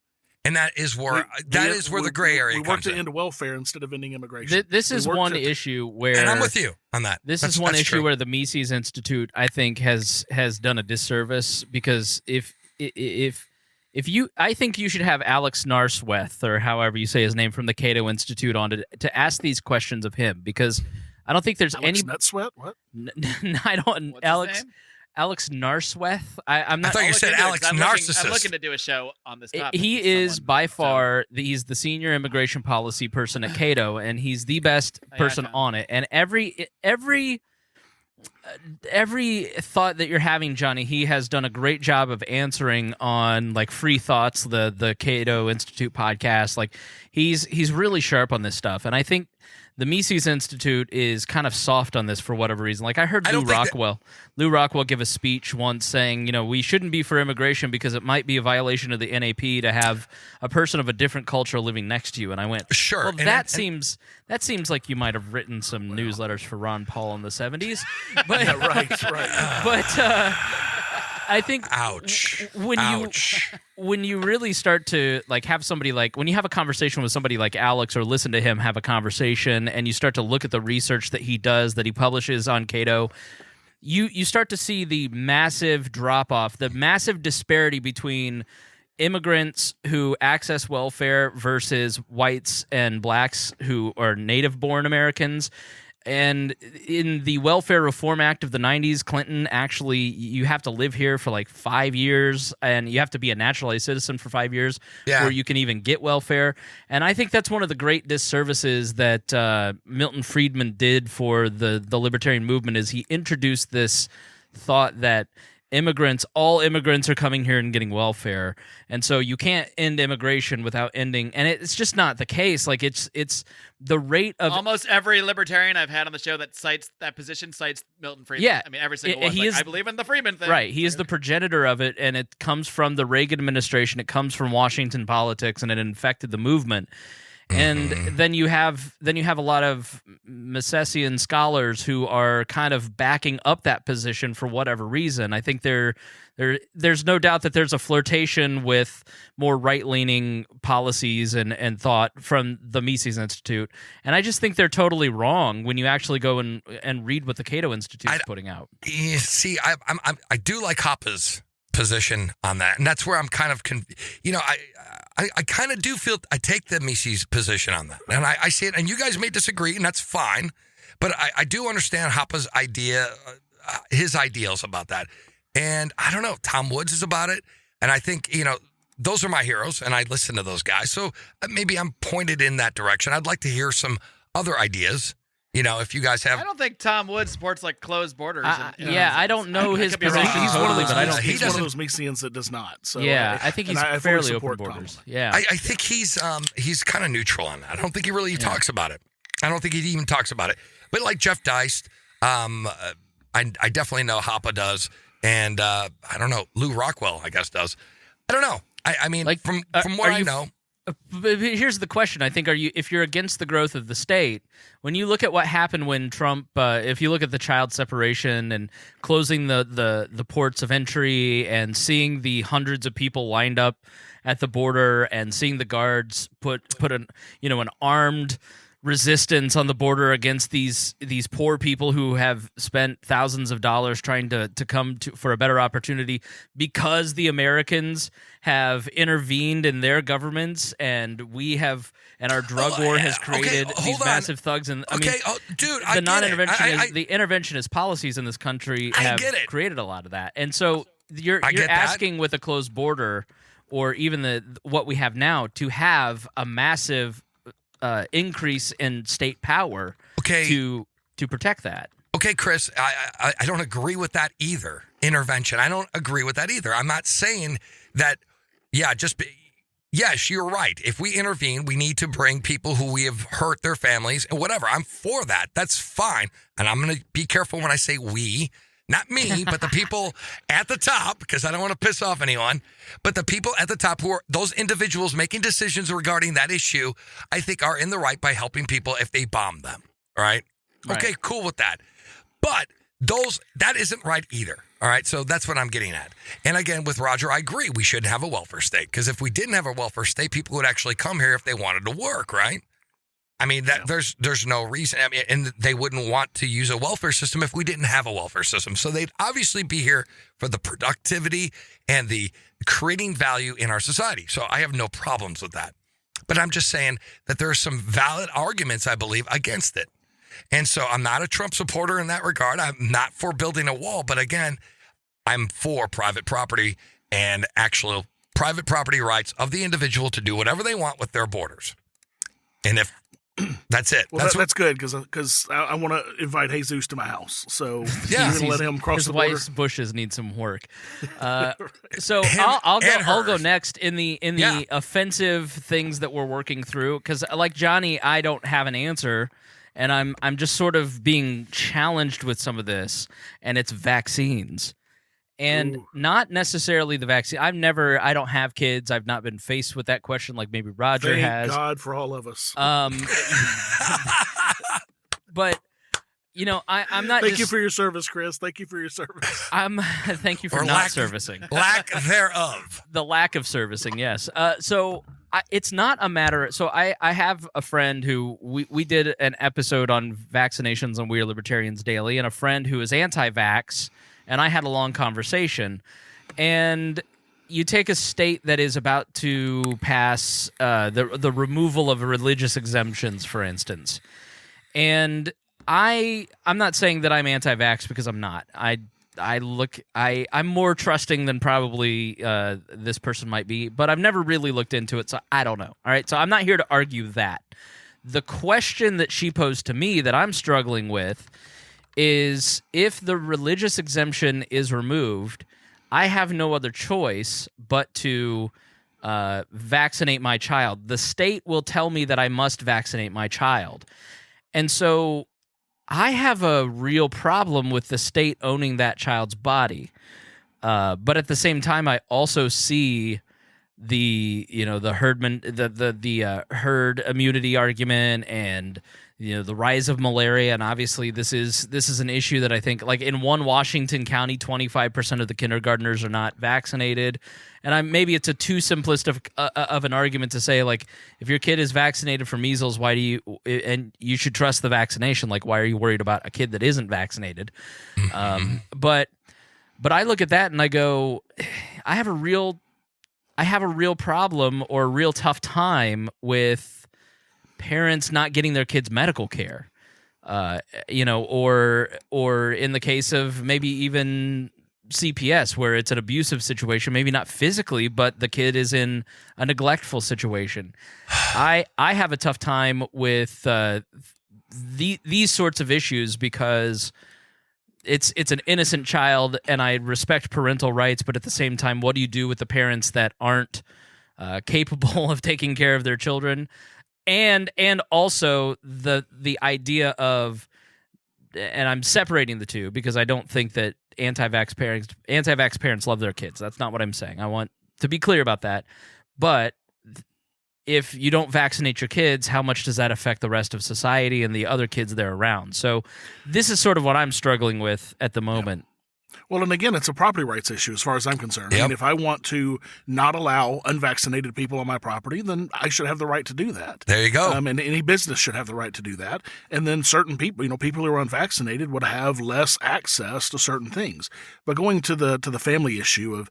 And that is where the gray area We work comes to in. end welfare instead of ending immigration. this We is work one to- issue where. And I'm with you on that. This That's- is one that's issue true. where the Mises Institute, I think, has done a disservice because if you, I think you should have Alex Narsweth or however you say his name from the Cato Institute on to ask these questions of him because I don't think there's Alex any. Nutsweat? What? I don't. What's his name? Alex Narsweth. I'm I not. thought you I'll said look into it, Alex 'cause I'm Narcissus. looking to do a show on this topic. He with is someone, by so- far he's the senior immigration policy person at Cato, and he's the best Yeah, I person know. on it. And every thought that you're having, Johnny, he has done a great job of answering on like Free Thoughts, the Cato Institute podcast. Like he's really sharp on this stuff, and I think the Mises Institute is kind of soft on this for whatever reason. Like I heard I Lou don't think that- Rockwell give a speech once saying, we shouldn't be for immigration because it might be a violation of the NAP to have a person of a different culture living next to you. And I went, Sure. well, and- that and- seems like you might have written some newsletters for Ron Paul in the 70s. But Yeah, right. but I think Ouch. when Ouch. when you really start to like have somebody like when you have a conversation with somebody like Alex or listen to him have a conversation and you start to look at the research that he does that he publishes on Cato, you start to see the massive drop off, the massive disparity between immigrants who access welfare versus whites and blacks who are native born Americans. And in the Welfare Reform Act of the 90s, Clinton actually, you have to live here for like 5 years and you have to be a naturalized citizen for 5 years Yeah. where you can even get welfare. And I think that's one of the great disservices that Milton Friedman did for the libertarian movement is he introduced this thought that all immigrants are coming here and getting welfare, and so you can't end immigration without ending. And it's just not the case. Like it's the rate of Almost every libertarian I've had on the show that cites that position cites Milton Friedman. Yeah. I mean every single He one. Like, is- I believe in the Friedman thing. right. He is the progenitor of it, and it comes from the Reagan administration. It comes from Washington politics, and it infected the movement. And then you have a lot of Misesian scholars who are kind of backing up that position for whatever reason. I think there's no doubt that there's a flirtation with more right-leaning policies and thought from the Mises Institute. And I just think they're totally wrong when you actually go and read what the Cato Institute is putting out. You see, I do like Hoppe's position on that, and that's where I'm kind of, I kind of do feel I take the Mises position on that, and I see it, and you guys may disagree, and that's fine, but I do understand Hoppe's idea, his ideals about that, and I don't know, Tom Woods is about it, and I think those are my heroes, and I listen to those guys, so maybe I'm pointed in that direction. I'd like to hear some other ideas. If you guys have, I don't think Tom Wood supports like closed borders. I don't know his could be wrong. position He's one of totally, those. but I don't. he He's one of doesn't- those Misesians that does not. So Yeah, I think he's and I fully fairly open support Tom borders. on that. Yeah, I think he's kind of neutral on that. I don't think he really talks about it. I don't think he even talks about it. But like Jeff Deist, I definitely know Hoppe does, and I don't know, Lou Rockwell I guess does. I don't know. I mean, Like, from are what I you- know, But here's the question. I think if you're against the growth of the state, when you look at what happened when Trump, if you look at the child separation and closing the ports of entry and seeing the hundreds of people lined up at the border and seeing the guards put an armed resistance on the border against these poor people who have spent thousands of dollars trying to come for a better opportunity because the Americans have intervened in their governments and our drug war has created these massive thugs. And I mean, dude, the non-interventionist, the interventionist policies in this country have created a lot of that. And so you're asking with a closed border or even what we have now to have a massive increase in state power to protect that. Okay, Chris, I don't agree with that either. Intervention. I don't agree with that either. I'm not saying that, yes, you're right. If we intervene, we need to bring people who we have hurt their families and whatever. I'm for that. That's fine. And I'm going to be careful when I say we. Not me, but the people at the top, because I don't want to piss off anyone, but the people at the top who are those individuals making decisions regarding that issue, I think are in the right by helping people if they bomb them. All right? Okay, cool with that. But that isn't right either. All right? So that's what I'm getting at. And again, with Rodger, I agree. We shouldn't have a welfare state, because if we didn't have a welfare state, people would actually come here if they wanted to work, right? I mean, there's no reason. I mean, and they wouldn't want to use a welfare system if we didn't have a welfare system. So they'd obviously be here for the productivity and the creating value in our society. So I have no problems with that. But I'm just saying that there are some valid arguments, I believe, against it. And so I'm not a Trump supporter in that regard. I'm not for building a wall. But again, I'm for private property and actual private property rights of the individual to do whatever they want with their borders. And if that's it. Well, that's good because I want to invite Jesus to my house. So yeah, you're gonna let him cross the border. His wife's bushes need some work. So I'll go next in the offensive things that we're working through, because like Johnny, I don't have an answer, and I'm just sort of being challenged with some of this, and it's vaccines. And not necessarily the vaccine. I don't have kids. I've not been faced with that question like maybe Rodger has. Thank God for all of us. But, I'm not Thank you for your service, Chris. Thank you for your service. Thank you for not servicing. Lack thereof. The lack of servicing, yes. It's not a matter. So I have a friend who we did an episode on vaccinations on We Are Libertarians Daily, and a friend who is anti-vax. And I had a long conversation, and you take a state that is about to pass the removal of religious exemptions, for instance, and I'm not saying that I'm anti-vax, because I'm not. I'm more trusting than probably this person might be, but I've never really looked into it, so I don't know. All right, so I'm not here to argue that. The question that she posed to me that I'm struggling with is, if the religious exemption is removed, I have no other choice but to vaccinate my child. The state will tell me that I must vaccinate my child. And so I have a real problem with the state owning that child's body. But at the same time, I also see the herd immunity argument, and the rise of malaria, and obviously this is an issue that I think, like in one Washington county, 25% of the kindergartners are not vaccinated, and maybe it's a too simplistic of an argument to say, like, if your kid is vaccinated for measles, and you should trust the vaccination, like, why are you worried about a kid that isn't vaccinated? But I look at that and I go, I have a real problem, or a real tough time with parents not getting their kids medical care, or in the case of maybe even CPS, where it's an abusive situation, maybe not physically, but the kid is in a neglectful situation. I have a tough time with these sorts of issues, because it's an innocent child, and I respect parental rights, but at the same time, what do you do with the parents that aren't capable of taking care of their children? And also the idea of, and I'm separating the two, because I don't think that anti-vax parents love their kids. That's not what I'm saying. I want to be clear about that. But if you don't vaccinate your kids, how much does that affect the rest of society and the other kids they're around? So this is sort of what I'm struggling with at the moment. Well, and again, it's a property rights issue as far as I'm concerned. I Yep. mean, if I want to not allow unvaccinated people on my property, then I should have the right to do that. There you go. And any business should have the right to do that. And then certain people, people who are unvaccinated would have less access to certain things. But going to the family issue of,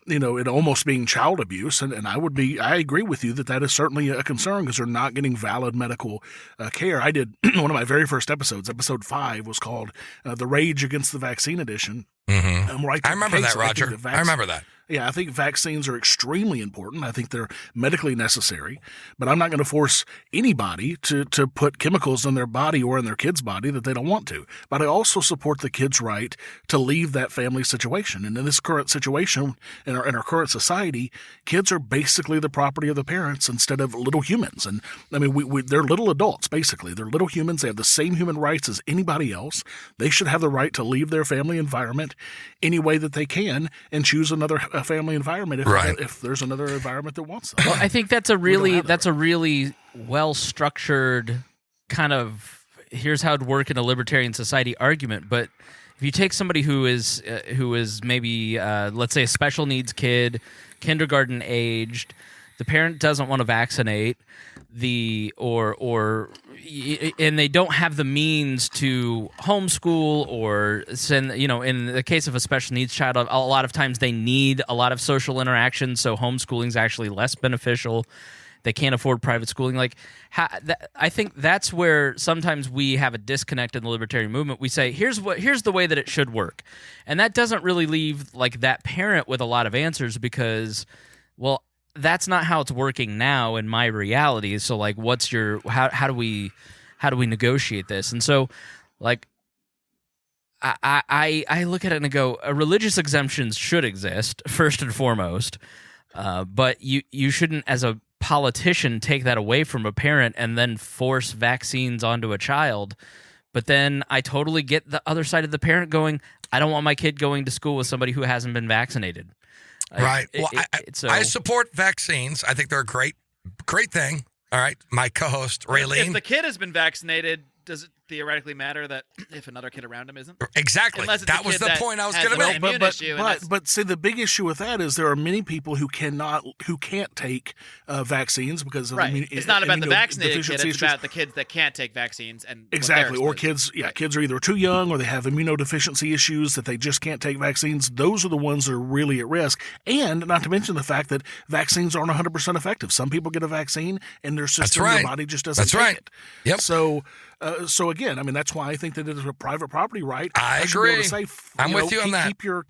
it almost being child abuse, and I agree with you that is certainly a concern because they're not getting valid medical care. I did one of my very first episodes, episode 5, was called "The Rage Against the Vaccine Edition." Mm-hmm. Right, I remember that, Roger. I remember that. Yeah, I think vaccines are extremely important. I think they're medically necessary, but I'm not going to force anybody to put chemicals in their body or in their kid's body that they don't want to. But I also support the kid's right to leave that family situation. And in this current situation, in our current society, kids are basically the property of the parents instead of little humans. And I mean, they're little adults, basically. They're little humans. They have the same human rights as anybody else. They should have the right to leave their family environment any way that they can and choose another family environment if there's another environment that wants them. Well, I think that's a really well structured kind of here's how it'd work in a libertarian society argument. But if you take somebody who is maybe let's say a special needs kid, kindergarten aged, the parent doesn't want to vaccinate and they don't have the means to homeschool or send, in the case of a special needs child, a lot of times they need a lot of social interaction, so homeschooling is actually less beneficial. They can't afford private schooling. I think that's where sometimes we have a disconnect in the libertarian movement. We say, here's the way that it should work. And that doesn't really leave that parent with a lot of answers because, well, that's not how it's working now in my reality. So how do we negotiate this? And so I look at it and I go, religious exemptions should exist first and foremost. But you shouldn't, as a politician, take that away from a parent and then force vaccines onto a child. But then I totally get the other side of the parent going, I don't want my kid going to school with somebody who hasn't been vaccinated. Right. I support vaccines. I think they're a great thing. All right. My co-host, Raylene. If the kid has been vaccinated, does it theoretically matter that if another kid around him isn't? Exactly. That was the point I was going to make. But see, the big issue with that is there are many people who can't take vaccines because of it's not about the vaccinated kid; it's about the kids that can't take vaccines and exactly. Or kids are either too young or they have immunodeficiency issues that they just can't take vaccines. Those are the ones that are really at risk, and not to mention the fact that vaccines aren't 100% effective. Some people get a vaccine and their system, their body just doesn't take it. Yep. So again, I mean, that's why I think that it is a private property right. I agree. I'm with you on that. Keep your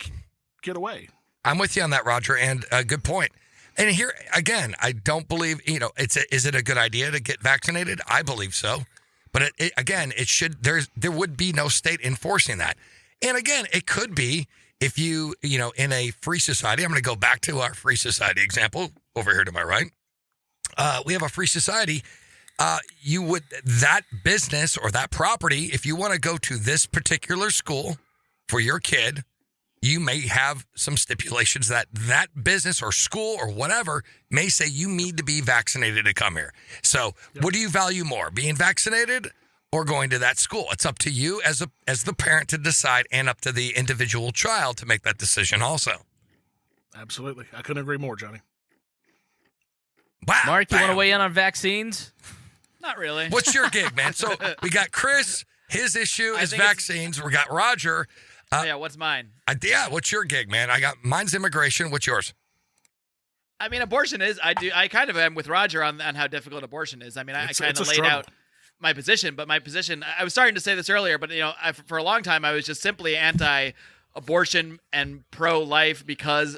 kid away. I'm with you on that, Roger, and a good point. And here, again, I don't believe, is it a good idea to get vaccinated? I believe so. But there would be no state enforcing that. And again, it could be if you in a free society, I'm going to go back to our free society example over here to my right. We have a free society. That business or that property, if you want to go to this particular school for your kid, you may have some stipulations that business or school or whatever may say you need to be vaccinated to come here. So What do you value more, being vaccinated or going to that school? It's up to you as the parent to decide and up to the individual child to make that decision also. Absolutely. I couldn't agree more, Johnny. Wow. Mark, you want to weigh in on vaccines? Not really. What's your gig, man? So we got Chris. His issue is vaccines. We got Roger. What's mine? What's your gig, man? Mine's immigration. What's yours? I mean, abortion is. I kind of am with Roger on how difficult abortion is. I mean, I kind of laid out my position, but my position. I was starting to say this earlier, but for a long time I was just simply anti-abortion and pro-life because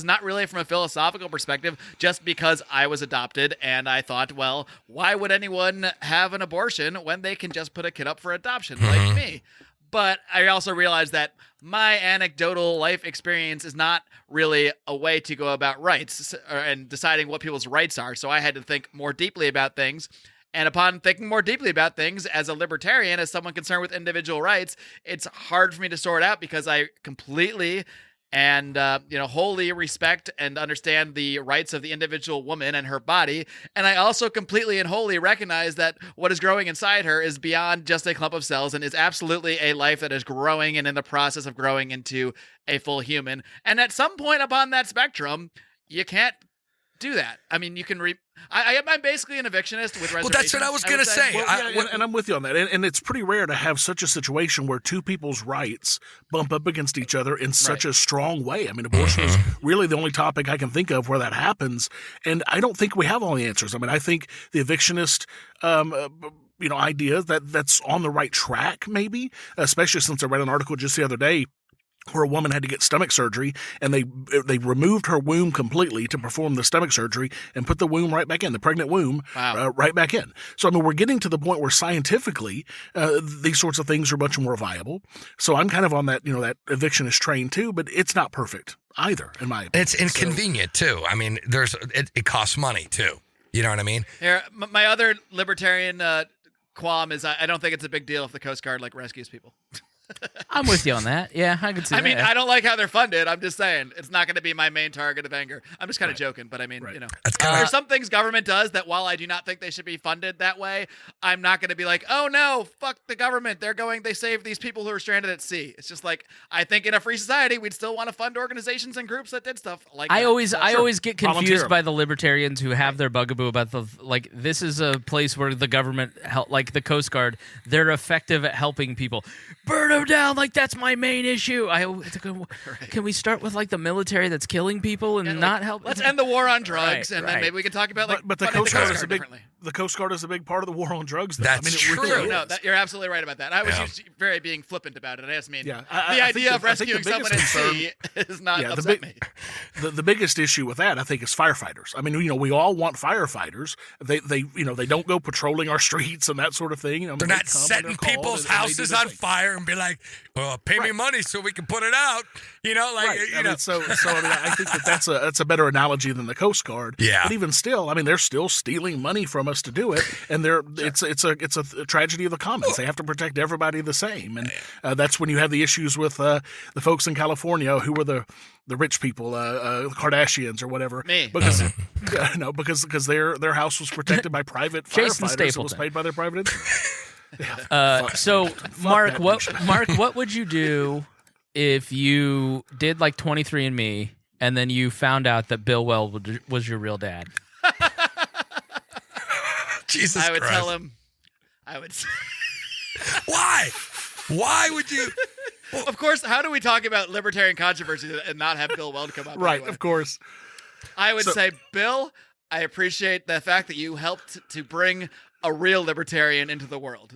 not really from a philosophical perspective, just because I was adopted and I thought, well, why would anyone have an abortion when they can just put a kid up for adoption like me? But I also realized that my anecdotal life experience is not really a way to go about rights and deciding what people's rights are. So I had to think more deeply about things. And upon thinking more deeply about things as a libertarian, as someone concerned with individual rights, it's hard for me to sort out because I completely and wholly respect and understand the rights of the individual woman and her body. And I also completely and wholly recognize that what is growing inside her is beyond just a clump of cells and is absolutely a life that is growing and in the process of growing into a full human. And at some point upon that spectrum, you can't do that. I mean, you can I'm basically an evictionist with reservations. Well, that's what I was going to say. And I'm with you on that. And it's pretty rare to have such a situation where two people's rights bump up against each other in such a strong way. I mean, abortion is really the only topic I can think of where that happens. And I don't think we have all the answers. I mean, I think the evictionist idea that's on the right track, maybe, especially since I read an article just the other day where a woman had to get stomach surgery, and they removed her womb completely to perform the stomach surgery and put the womb right back in, the pregnant womb right back in. So, I mean, we're getting to the point where scientifically these sorts of things are much more viable. So I'm kind of on that, that evictionist train too, but it's not perfect either, in my opinion. It's inconvenient too. I mean, it costs money too. You know what I mean? Here, my other libertarian qualm is I don't think it's a big deal if the Coast Guard rescues people. I'm with you on that. Yeah, I can see that. I mean, I don't like how they're funded. I'm just saying it's not going to be my main target of anger. I'm just kind of joking, but I mean, there's some things government does that while I do not think they should be funded that way, I'm not going to be like, oh no, fuck the government. They save these people who are stranded at sea. It's just like, I think in a free society, we'd still want to fund organizations and groups that did stuff like I that. I always get confused by the libertarians who have their bugaboo about this is a place where the government like the Coast Guard, they're effective at helping people. Burn them down, that's my main issue. Can we start with the military that's killing people and not help? Let's end the war on drugs, and then maybe we can talk about but the Coast Guard is the Coast Guard is a big part of the war on drugs. Though. That's true. Really no, you're absolutely right about that. I was just very being flippant about it. I just mean the idea of rescuing someone at sea is not upset me. The biggest issue with that, I think, is firefighters. I mean, we all want firefighters. They don't go patrolling our streets and that sort of thing. They're not setting people's houses on fire and be like, well, pay me money so we can put it out. So I think that's a better analogy than the Coast Guard. Yeah. But even still, I mean, they're still stealing money from us to do it, and it's a tragedy of the commons. They have to protect everybody the same, and that's when you have the issues with the folks in California who were the rich people, Kardashians or whatever. Me. Because because their house was protected by private firefighters. It was paid by their private insurance. So, Mark, what would you do if you did 23andMe and then you found out that Bill Weld was your real dad? Jesus I would Christ. tell him. I would. Why? Why would you? Well, of course, how do we talk about libertarian controversy and not have Bill Weld come up? Right, anyway? of course. I would say, Bill, I appreciate the fact that you helped to bring a real libertarian into the world.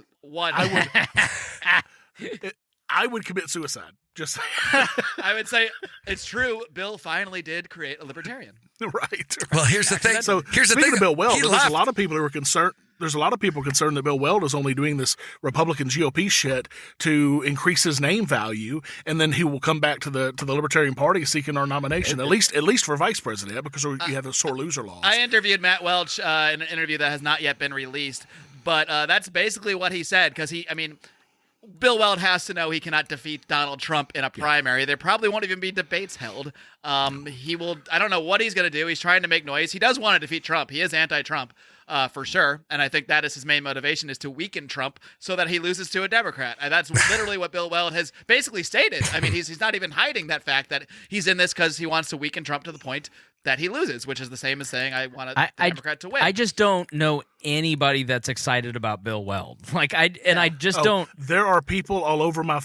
I would commit suicide. Just I would say it's true. Bill finally did create a libertarian. Right. Well, here's the thing. So here's the speaking thing. of Bill Weld, He there's left. a lot of people who are concerned. There's a lot of people concerned that Bill Weld is only doing this Republican GOP shit to increase his name value, and then he will come back to the Libertarian Party seeking our nomination, at least for vice president, because we have a sore loser laws. I interviewed Matt Welch in an interview that has not yet been released, but that's basically what he said. Because Bill Weld has to know he cannot defeat Donald Trump in a primary. There probably won't even be debates held. He will. I don't know what he's going to do. He's trying to make noise. He does want to defeat Trump. He is anti-Trump for sure. And I think that is his main motivation, is to weaken Trump so that he loses to a Democrat. And that's literally what Bill Weld has basically stated. I mean, he's not even hiding that fact that he's in this because he wants to weaken Trump to the point that he loses, which is the same as saying I want a Democrat to win. I just don't know anybody that's excited about Bill Weld. I just don't. There are people all over my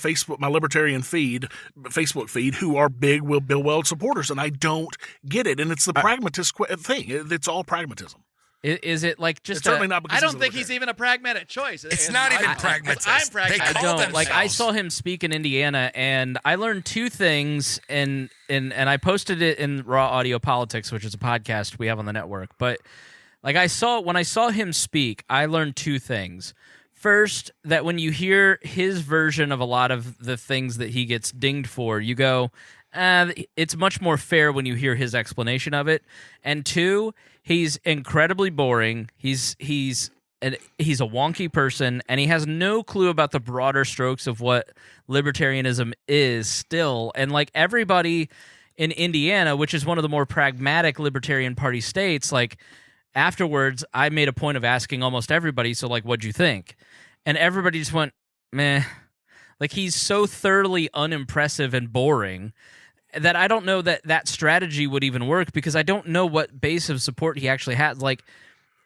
libertarian Facebook feed, who are big Bill Weld supporters, and I don't get it. And it's the pragmatist thing. It's all pragmatism. Is it just it's certainly not because I don't think he's even a pragmatic choice. It's not even pragmatist. I'm pragmatic. They call themselves. I saw him speak in Indiana, and I learned two things, and I posted it in Raw Audio Politics, which is a podcast we have on the network. But when I saw him speak, I learned two things. First, that when you hear his version of a lot of the things that he gets dinged for, you go, it's much more fair when you hear his explanation of it. And two, he's incredibly boring. He's and he's a wonky person, and he has no clue about the broader strokes of what libertarianism is still. And like everybody in Indiana, which is one of the more pragmatic Libertarian Party states, like afterwards, I made a point of asking almost everybody, so like, what'd you think? And everybody just went, meh. Like, he's so thoroughly unimpressive and boring that I don't know that that strategy would even work, because I don't know what base of support he actually has. Like,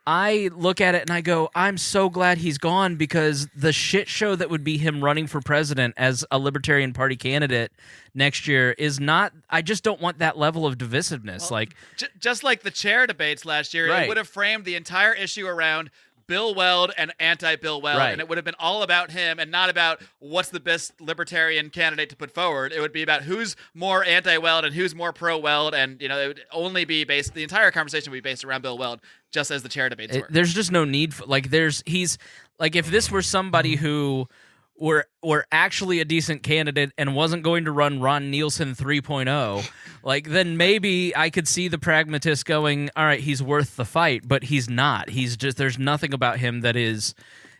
I look at it and I go, I'm so glad he's gone, because the shit show that would be him running for president as a Libertarian Party candidate next year is not. I just don't want that level of divisiveness. Well, like, just like the chair debates last year, Right. It would have framed the entire issue around Bill Weld and anti-Bill Weld, Right. and it would have been all about him and not about what's the best libertarian candidate to put forward. It would be about who's more anti-Weld and who's more pro-Weld, and it would only be based. The entire conversation would be based around Bill Weld, just as the chair debates were. There's just no need for, like, he's like, if this were somebody who were actually a decent candidate and wasn't going to run Ron Nielsen 3.0, like, then maybe I could see the pragmatist going, all right, he's worth the fight, but he's not. He's just, there's nothing about him that is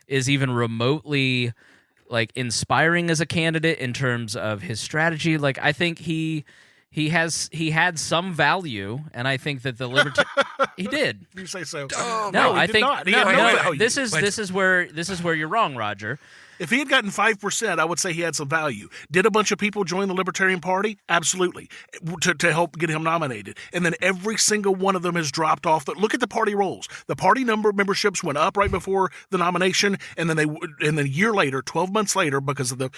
even remotely like inspiring as a candidate in terms of his strategy. Like, I think he had some value, and I think that the he did. You say so? No, he I did think not. He had no value. this is where you're wrong, Rodger. If he had gotten 5%, I would say he had some value. Did a bunch of people join the Libertarian Party? Absolutely, to help get him nominated. And then every single one of them has dropped off. Look at the party rolls. The party memberships went up right before the nomination, and then a year later, 12 months later, because of the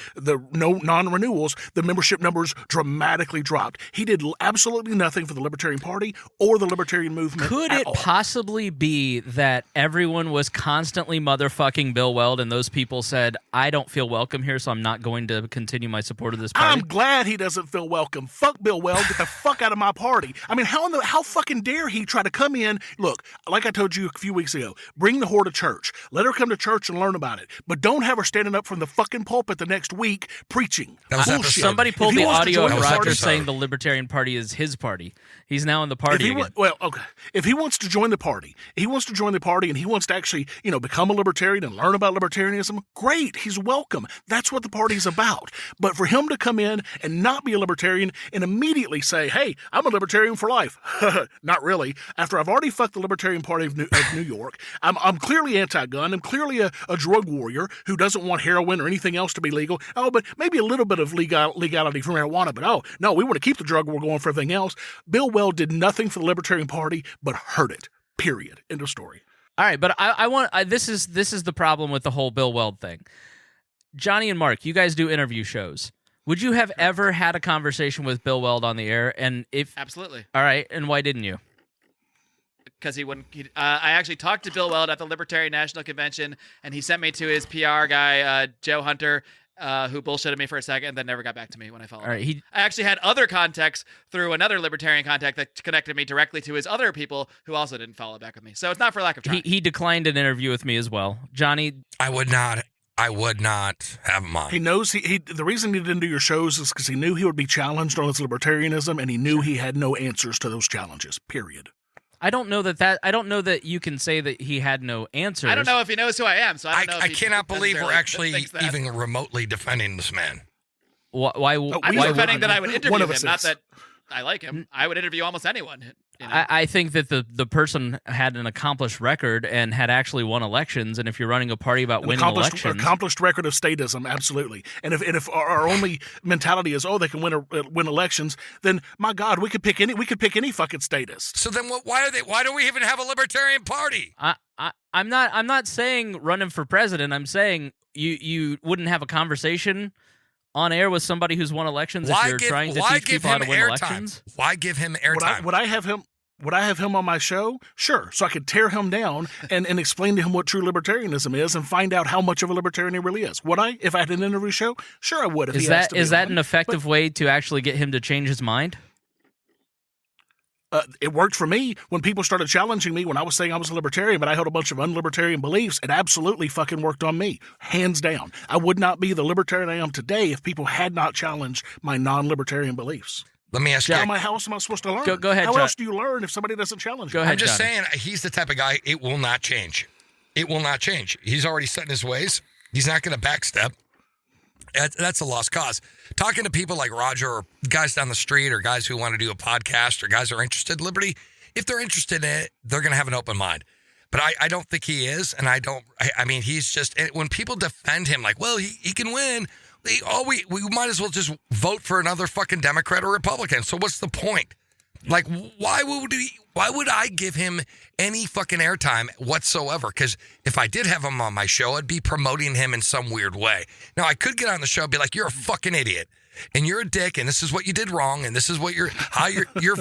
no non-renewals, the membership numbers dramatically dropped. He did absolutely nothing for the Libertarian Party or the Libertarian movement. Could it possibly be that everyone was constantly motherfucking Bill Weld, and those people said, I don't feel welcome here, so I'm not going to continue my support of this party? I'm glad he doesn't feel welcome. Fuck Bill Weld. Get the fuck out of my party. I mean, how fucking dare he try to come in? Look, like I told you a few weeks ago, bring the whore to church. Let her come to church and learn about it. But don't have her standing up from the fucking pulpit the next week preaching. That was Bullshit. Somebody pulled If he the wants to audio join of the Rodger party- saying the Libertarian Party is his party. He's now in the party again. Okay. If he wants to join the party, and he wants to actually, become a libertarian and learn about libertarianism, great. He's welcome. That's what the party's about. But for him to come in and not be a libertarian and immediately say, hey, I'm a libertarian for life. Not really. After I've already fucked the Libertarian Party of New York, I'm clearly anti-gun. I'm clearly a drug warrior who doesn't want heroin or anything else to be legal. Oh, but maybe a little bit of legality for marijuana. But no, we want to keep the drug war going for everything else. Bill Weld did nothing for the Libertarian Party but hurt it. Period. End of story. All right, but this is the problem with the whole Bill Weld thing. Johnny and Mark, you guys do interview shows. Would you have ever had a conversation with Bill Weld on the air? And if Absolutely. All right, and why didn't you? Because he wouldn't. I actually talked to Bill Weld at the Libertarian National Convention, and he sent me to his PR guy, Joe Hunter, who bullshitted me for a second and then never got back to me when I followed. All right, him. I actually had other contacts through another Libertarian contact that connected me directly to his other people who also didn't follow back with me. So it's not for lack of trying. He declined an interview with me as well. Johnny, I would not have him on. He knows the reason he didn't do your shows is because he knew he would be challenged on his libertarianism, and he knew he had no answers to those challenges. Period. I don't know that you can say that he had no answers. I don't know if he knows who I am, so I don't know. I if he cannot believe we're necessarily actually thinks that. even remotely defending this man. Why Oh, I'm why defending would- that I would interview one of him, us not is. that I like him. I would interview almost anyone. I think that the person had an accomplished record and had actually won elections, and if you're running a party about winning elections, accomplished record of statism, absolutely. And if our only mentality is they can win elections, then my God, we could pick any fucking status. So then, why do we even have a Libertarian Party? I'm not saying running for president. I'm saying you wouldn't have a conversation on air with somebody who's won elections if you're trying to teach people how to win elections. Why give him airtime? Would I have him on my show? Sure. So I could tear him down and explain to him what true libertarianism is and find out how much of a libertarian he really is. Would I? If I had an interview show? Sure, I would. If he asked to be Is that on. an effective way to actually get him to change his mind? It worked for me when people started challenging me when I was saying I was a libertarian, but I held a bunch of unlibertarian beliefs. It absolutely fucking worked on me, hands down. I would not be the libertarian I am today if people had not challenged my non-libertarian beliefs. Let me ask you. How else am I supposed to learn? Go ahead, How John. else do you learn if somebody doesn't challenge you? Go ahead, I'm just Johnny. saying, he's the type of guy, it will not change. It will not change. He's already set in his ways. He's not going to backstep. That's a lost cause. Talking to people like Rodger or guys down the street or guys who want to do a podcast or guys who are interested in liberty, if they're interested in it, they're going to have an open mind. But I don't think he is, and I mean, he's just, when people defend him like, well, he can win, we might as well just vote for another fucking Democrat or Republican. So what's the point? Like, why would I give him any fucking airtime whatsoever? Because if I did have him on my show, I'd be promoting him in some weird way. Now, I could get on the show and be like, you're a fucking idiot, and you're a dick, and this is what you did wrong, and this is what your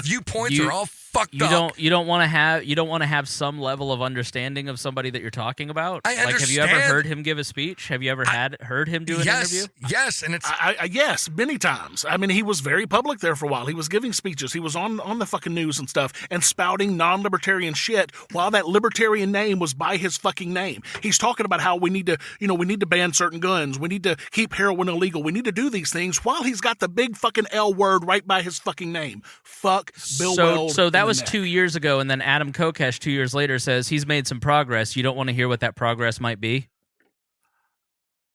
viewpoints are all fucked up. You don't want to have some level of understanding of somebody that you're talking about. I understand. Have you ever heard him give a speech? Have you ever heard him do an interview? Yes, and it's yes, many times. I mean, he was very public there for a while. He was giving speeches. He was on the fucking news and stuff and spouting non-libertarian shit while that libertarian name was by his fucking name. He's talking about how we need to ban certain guns. We need to keep heroin illegal. We need to do these things while he's got the big fucking L word right by his fucking name. Fuck Bill Weld. So that was 2 years ago, and then Adam Kokesh 2 years later says he's made some progress. You don't want to hear what that progress might be?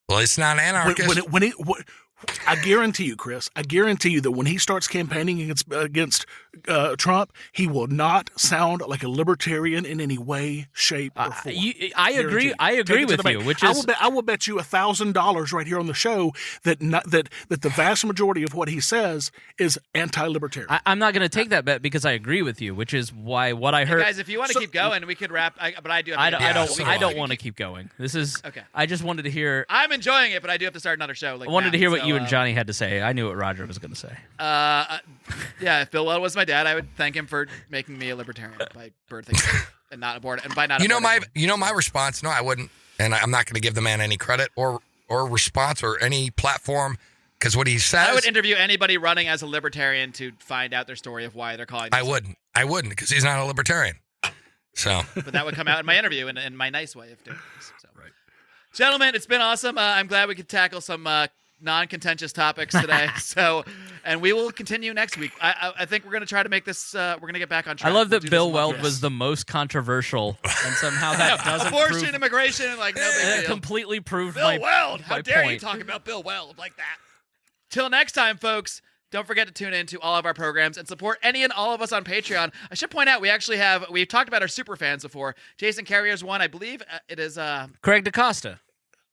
Well, it's not anarchist. I guarantee you, Chris, that when he starts campaigning against Trump, he will not sound like a libertarian in any way, shape, or form. I agree with you. Which is, I will bet you $1,000 right here on the show that the vast majority of what he says is anti-libertarian. I'm not going to take that bet because I agree with you. Which is why what I heard. Hey guys, if you want to keep going, we could wrap. But I do. Have I don't want to keep going. This is okay. I just wanted to hear. I'm enjoying it, but I do have to start another show. I wanted to hear what you and Johnny had to say. I knew what Rodger was going to say. Yeah, if Bill Weld was my dad, I would thank him for making me a libertarian by birthing and not abort, and by not. My response. No, I wouldn't, and I'm not going to give the man any credit or response or any platform because what he says. I would interview anybody running as a libertarian to find out their story of why they're calling. I wouldn't because he's not a libertarian. So, but that would come out in my interview in my nice way of doing this. So. Right, gentlemen, it's been awesome. I'm glad we could tackle some non-contentious topics today. And we will continue next week. I think we're going to try to make this. We're going to get back on track. I love that Bill Weld was the most controversial, and somehow that doesn't abortion, immigration, like no big deal. Completely proved Bill Weld. How dare point. you talk about Bill Weld like that? Till next time, folks. Don't forget to tune in to all of our programs and support any and all of us on Patreon. I should point out we've talked about our super fans before. Jason Carrier's one, I believe it is Craig DaCosta.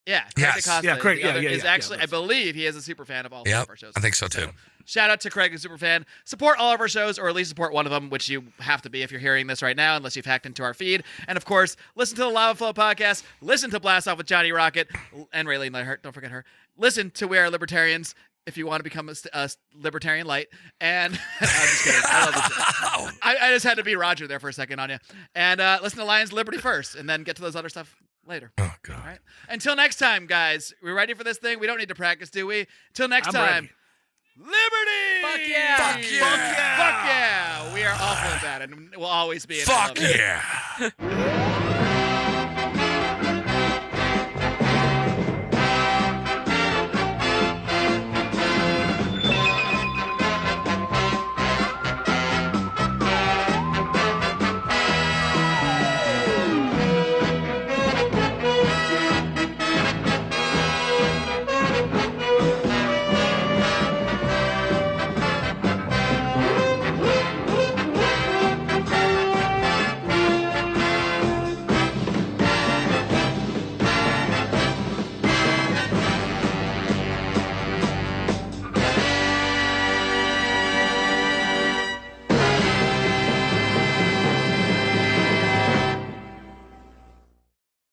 Yeah, Craig DaCosta. Yeah, Craig. I believe he is a super fan of all of our shows. I think so too. Shout out to Craig, a super fan. Support all of our shows, or at least support one of them, which you have to be if you're hearing this right now, unless you've hacked into our feed. And of course, listen to the Lava Flow podcast. Listen to Blast Off with Johnny Rocket and Raylene Lightheart. Don't forget her. Listen to We Are Libertarians if you want to become a libertarian light. And I'm just kidding. I love this shit. I just had to be Rodger there for a second on you. And listen to Lions Liberty first, and then get to those other stuff later. Oh, God. All right. Until next time, guys. We ready for this thing? We don't need to practice, do we? Until next time. Ready. Liberty! Fuck yeah! Fuck yeah! Fuck yeah! We are awful at that, and we'll always be. Fuck yeah!